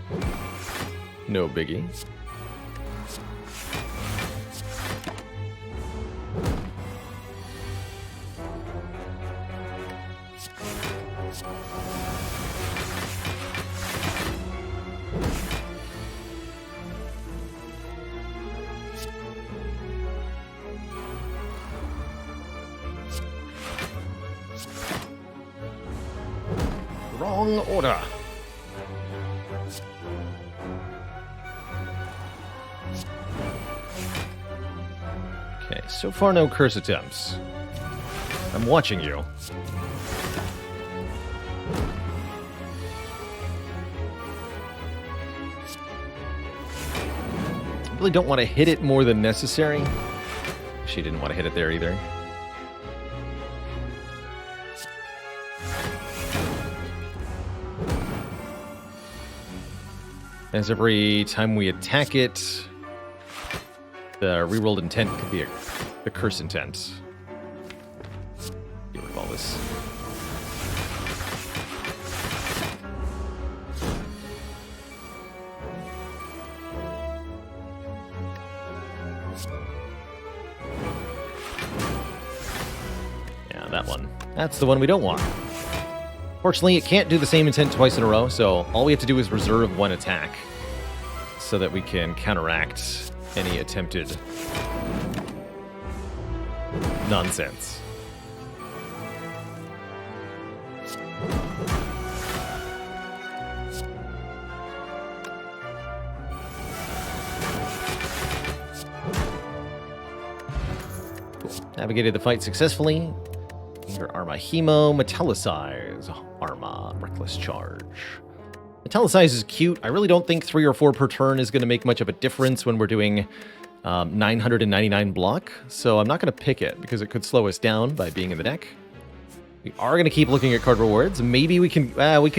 No biggie. Wrong order. Okay, so far no curse attempts. I'm watching you. I really don't want to hit it more than necessary. She didn't want to hit it there either. As every time we attack it, the rerolled intent could be the curse intent. Get rid of all this. Yeah, that one. That's the one we don't want. Fortunately, it can't do the same intent twice in a row, so all we have to do is reserve one attack so that we can counteract any attempted nonsense. Cool. Navigated the fight successfully. Your Arma Hemo, Metallicize, Arma, Reckless Charge. Metallicize is cute. I really don't think 3 or 4 per turn is going to make much of a difference when we're doing 999 block, so I'm not going to pick it because it could slow us down by being in the deck. We are going to keep looking at card rewards. Maybe we could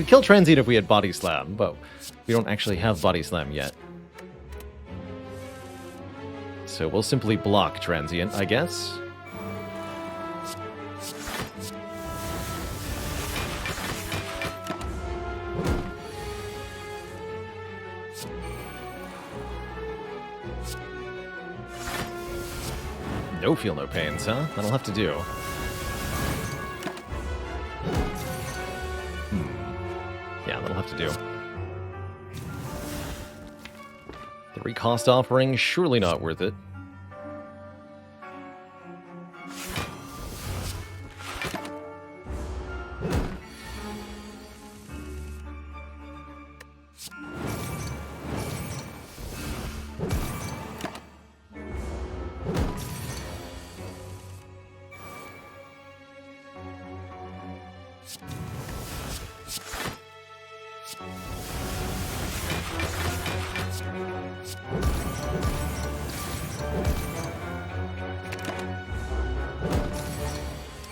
kill Transient if we had Body Slam, but we don't actually have Body Slam yet. So we'll simply block Transient, I guess. No feel, no pains, huh? That'll have to do. Yeah, that'll have to do. 3 cost offering, surely not worth it.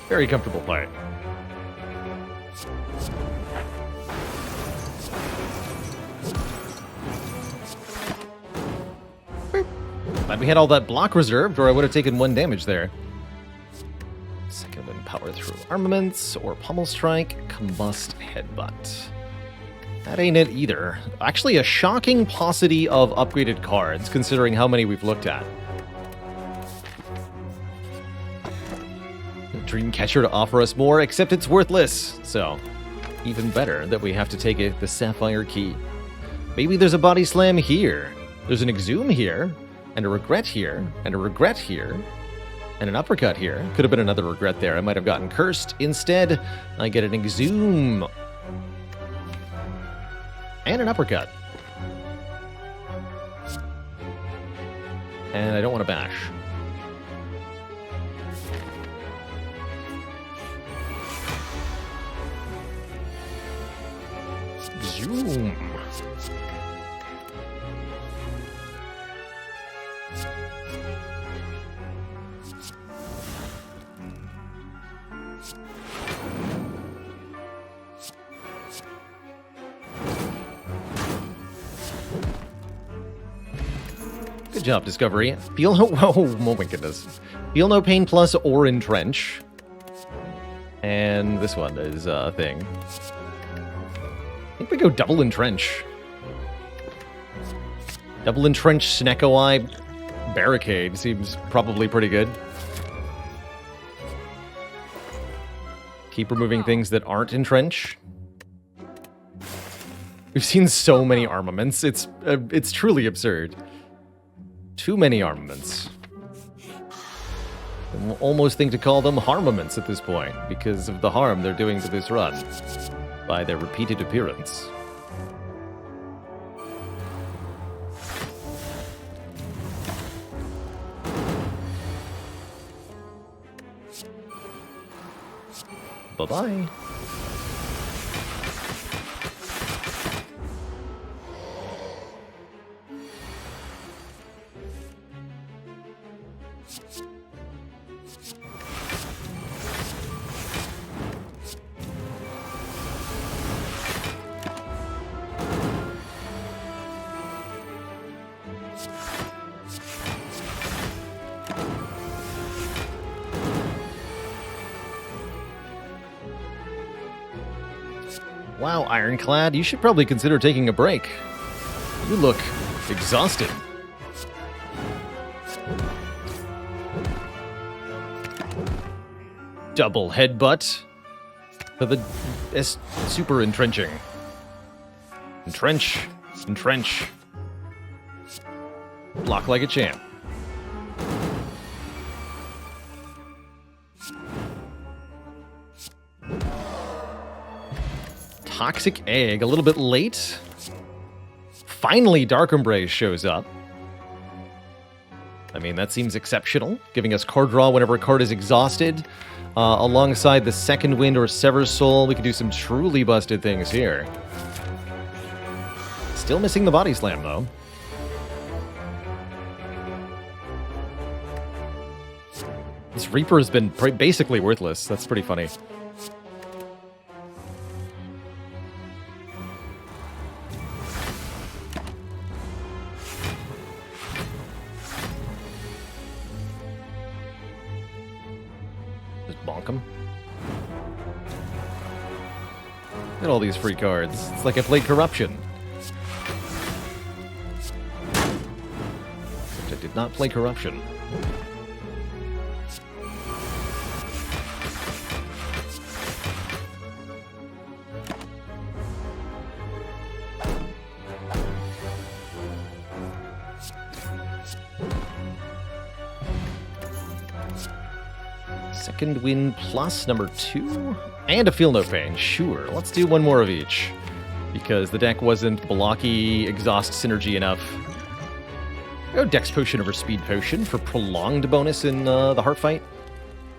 Very comfortable fight. Glad we had all that block reserved, or I would have taken 1 damage there. Second wind power through armaments, or pommel strike, combust headbutt. That ain't it either. Actually, a shocking paucity of upgraded cards, considering how many we've looked at. Dreamcatcher to offer us more, except it's worthless. So, even better that we have to take the Sapphire Key. Maybe there's a Body Slam here. There's an Exhume here, and a Regret here, and a Regret here, and an Uppercut here. Could have been another Regret there. I might have gotten cursed. Instead, I get an Exhume. And an Uppercut. And I don't want to bash. Zoom. Good job, Discovery. Feel no... Oh my goodness. Feel no pain plus or entrench. And this one is a thing. I think we go double entrench. Double entrench, Snecko Eye, Barricade seems probably pretty good. Keep removing things that aren't entrench. We've seen so many armaments. It's truly absurd. Too many armaments. I almost think to call them harmaments at this point because of the harm they're doing to this run. by their repeated appearance. Bye-bye. Wow, Ironclad, you should probably consider taking a break. You look exhausted. Double headbutt for the super entrenching. Entrench, entrench. Block like a champ. Toxic Egg, a little bit late. Finally, Dark Embrace shows up. I mean, that seems exceptional, giving us card draw whenever a card is exhausted. Alongside the Second Wind or Sever Soul, we can do some truly busted things here. Still missing the Body Slam, though. This Reaper has been basically worthless. That's pretty funny. Bonk him. Look at all these free cards. It's like I played Corruption. Except I did not play Corruption. Second Wind plus number 2, and a Feel No Pain. Sure, let's do one more of each, because the deck wasn't blocky exhaust synergy enough. Go Dex Potion over Speed Potion for prolonged bonus in the Heart Fight.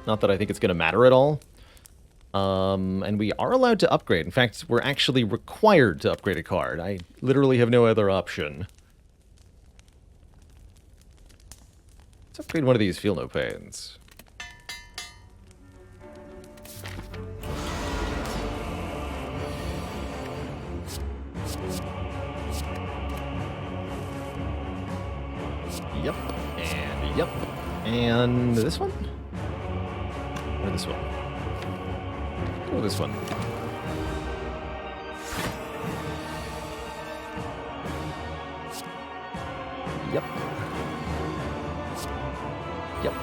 Not that I think it's going to matter at all. And we are allowed to upgrade. In fact, we're actually required to upgrade a card. I literally have no other option. Let's upgrade one of these Feel No Pains. Yep, and yep, and this one? Or this one? Go with this one. Yep. Yep.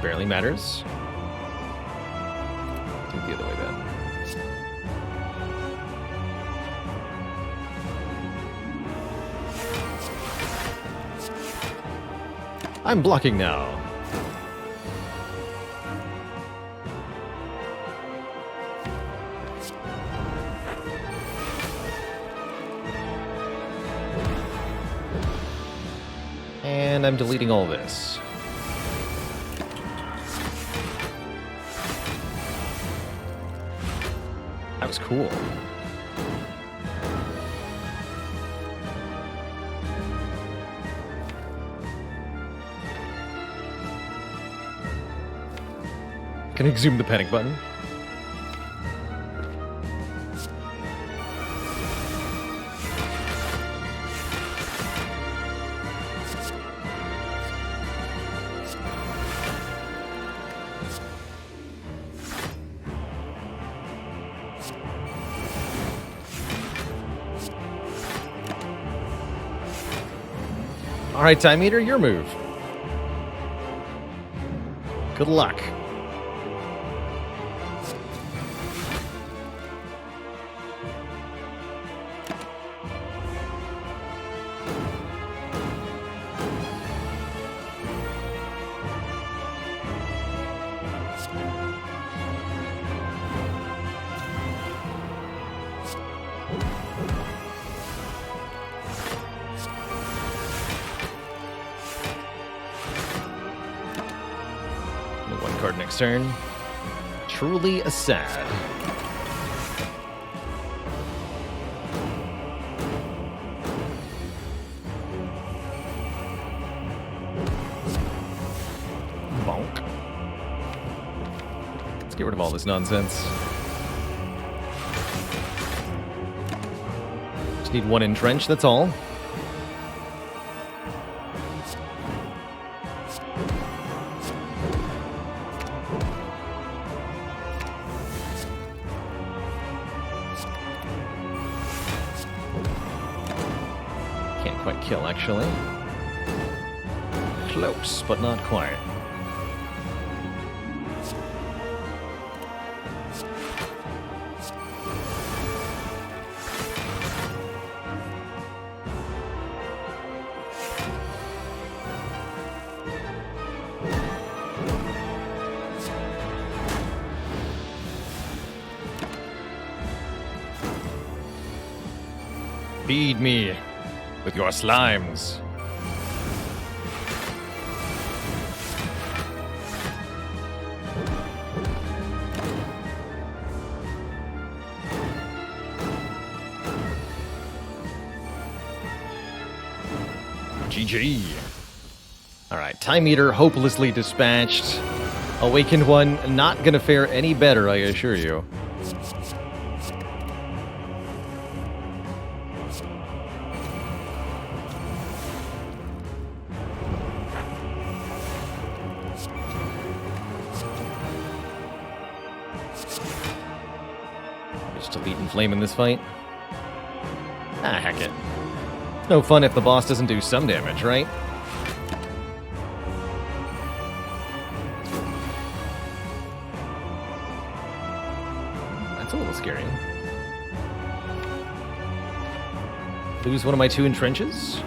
Barely matters. Do it the other way then. I'm blocking now. And I'm deleting all this. That was cool. Can I zoom the panic button? All right, Time Eater, your move. Good luck. card next turn. Truly sad. Bonk. Let's get rid of all this nonsense. Just need one entrench, that's all. Can't quite kill, actually. Close, but not quite. Feed me with your slimes. GG. Alright, Time Eater hopelessly dispatched. Awakened one, not gonna fare any better, I assure you. Just Elite and Flame in this fight. Ah, heck it. No fun if the boss doesn't do some damage, right? That's a little scary. Lose one of my 2 entrenches?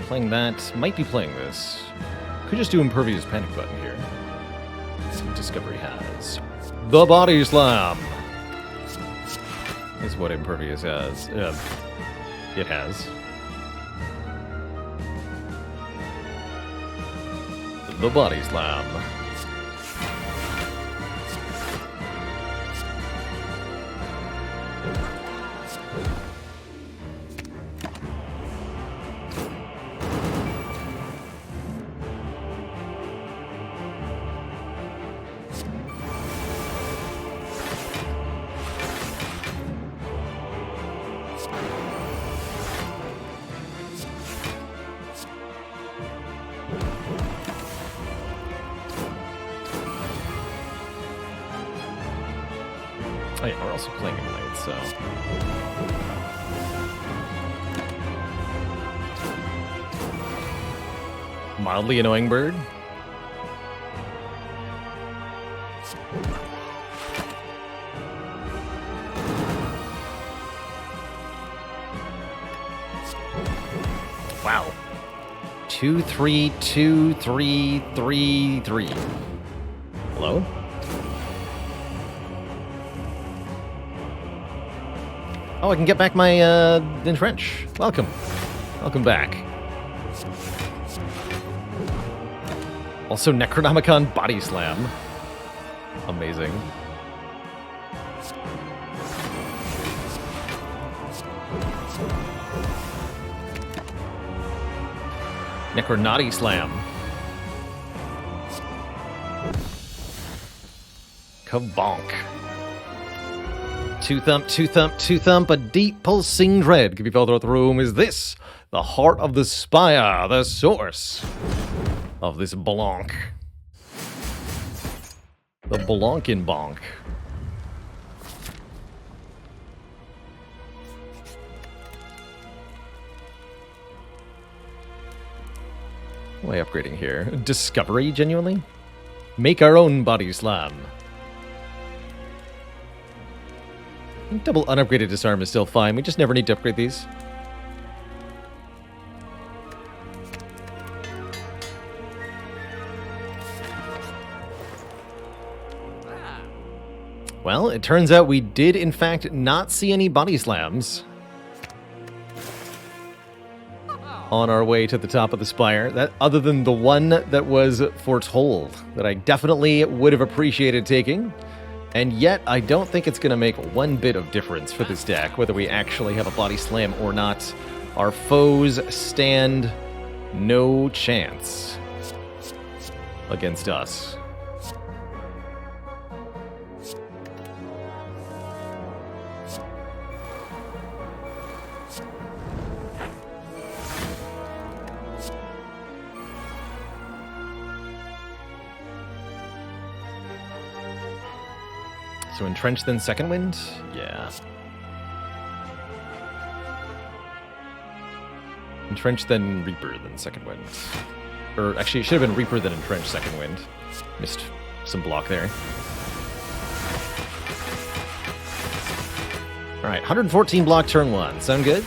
Playing that, might be playing this. Could just do Impervious Panic button here. Let's see what Discovery has. The Body Slam! Is what Impervious has. It has. The Body Slam. Oh yeah, we're also playing Ignite, so... Mildly annoying bird. Wow. 2, 3, 2, 3, 3, 3. Hello? Oh, I can get back my entrench. Welcome. Welcome back. Also, Necronomicon Body Slam. Amazing. Necronaughty Slam. Kabonk. 2 thump, 2 thump, 2 thump, a deep pulsing dread can be felt throughout the room. Is this the heart of the spire, the source of this Blanc? The Blanc in Bonk. What am I upgrading here? Discovery, genuinely? Make our own Body Slam. Double unupgraded disarm is still fine. We just never need to upgrade these. Well, it turns out we did, in fact, not see any body slams on our way to the top of the spire, that other than the one that was foretold, that I definitely would have appreciated taking. And yet, I don't think it's going to make one bit of difference for this deck, whether we actually have a body slam or not. Our foes stand no chance against us. So Entrench, then Second Wind? Yeah. Entrench, then Reaper, then Second Wind. Or actually, it should have been Reaper, then Entrench, Second Wind. Missed some block there. Alright, 114 block turn 1. Sound good?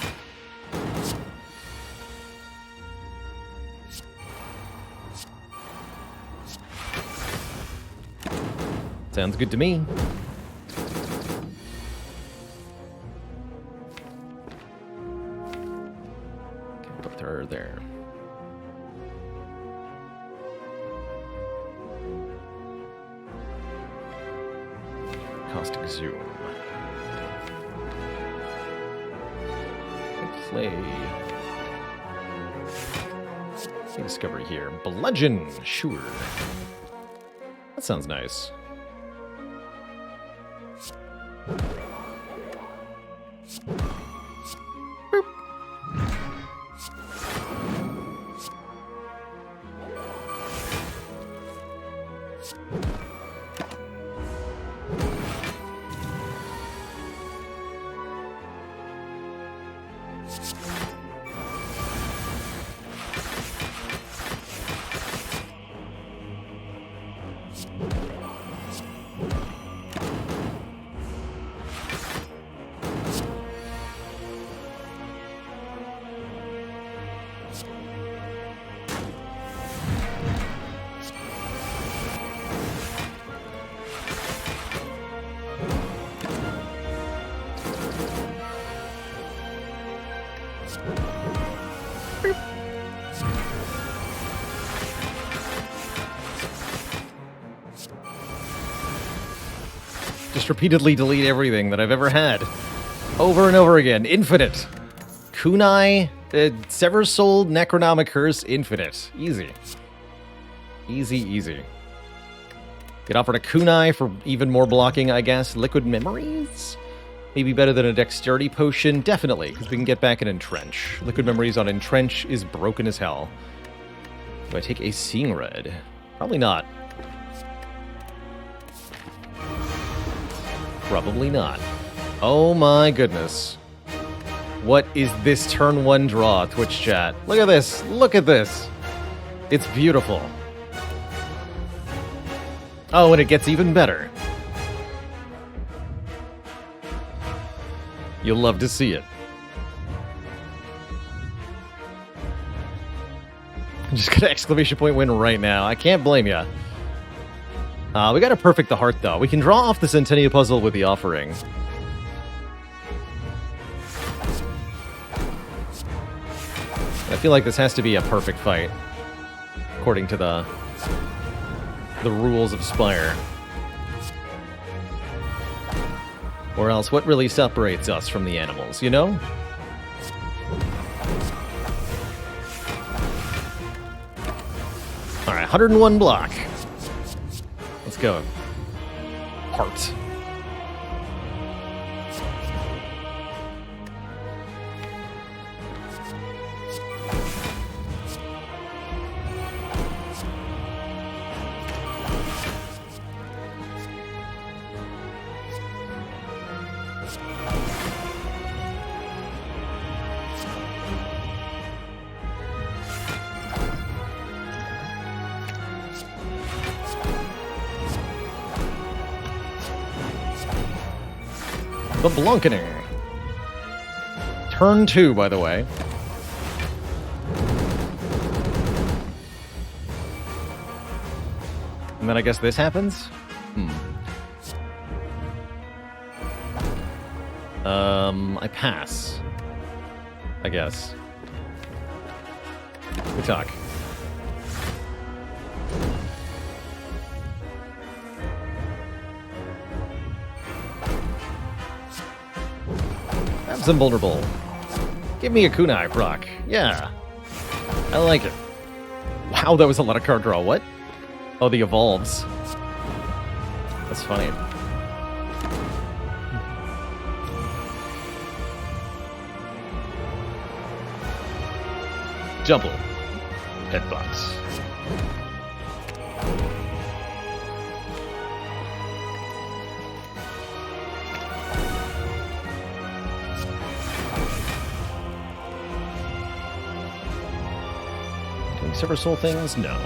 Sounds good to me. Put her there. Caustic Zoom. Play. Discovery here. Bludgeon, sure. That sounds nice. Just repeatedly delete everything that I've ever had. Over and over again. Infinite. Kunai, Sever Soul, Necronomic Curse, Infinite. Easy. Easy, easy. Get offered a Kunai for even more blocking, I guess. Liquid Memories? Maybe better than a Dexterity Potion? Definitely, because we can get back and Entrench. Liquid Memories on Entrench is broken as hell. Do I take a Seeing Red? Probably not. Probably not. Oh my goodness. What is this turn 1 draw, Twitch chat? Look at this. Look at this. It's beautiful. Oh, and it gets even better. You'll love to see it. I'm just gonna exclamation point win right now. I can't blame ya. We gotta perfect the heart, though. We can draw off the Centennial Puzzle with the Offering. I feel like this has to be a perfect fight, according to the rules of Spire. Or else, what really separates us from the animals, you know? Alright, 101 block. Let's go. Heart. The Blankening. Turn 2, by the way. And then I guess this happens? I pass. I guess. We talk. That's invulnerable. Give me a kunai proc. Yeah. I like it. Wow, that was a lot of card draw. What? Oh, the evolves. That's funny. Double headbutts. Doing several soul things? No.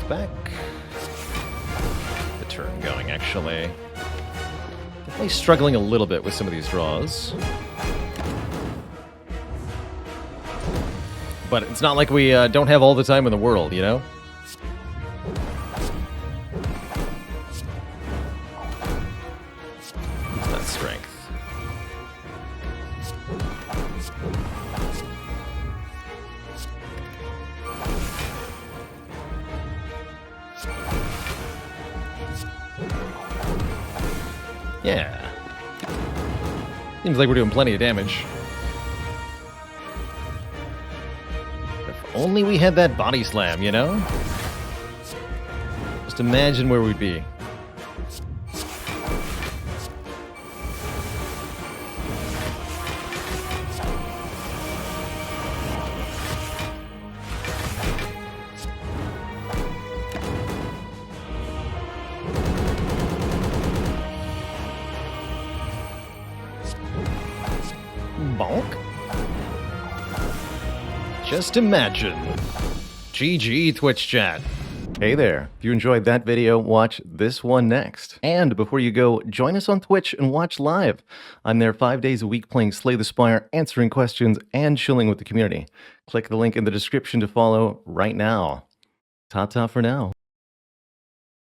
Back. The turn going, actually. Definitely struggling a little bit with some of these draws. But it's not like we don't have all the time in the world, you know? That's strength. Yeah. Seems like we're doing plenty of damage. If only we had that body slam, you know? Just imagine where we'd be. Bonk. Just imagine. GG, Twitch chat. Hey there. If you enjoyed that video, watch this one next. And before you go, join us on Twitch and watch live. I'm there 5 days a week playing Slay the Spire, answering questions, and chilling with the community. Click the link in the description to follow right now. Ta-ta for now.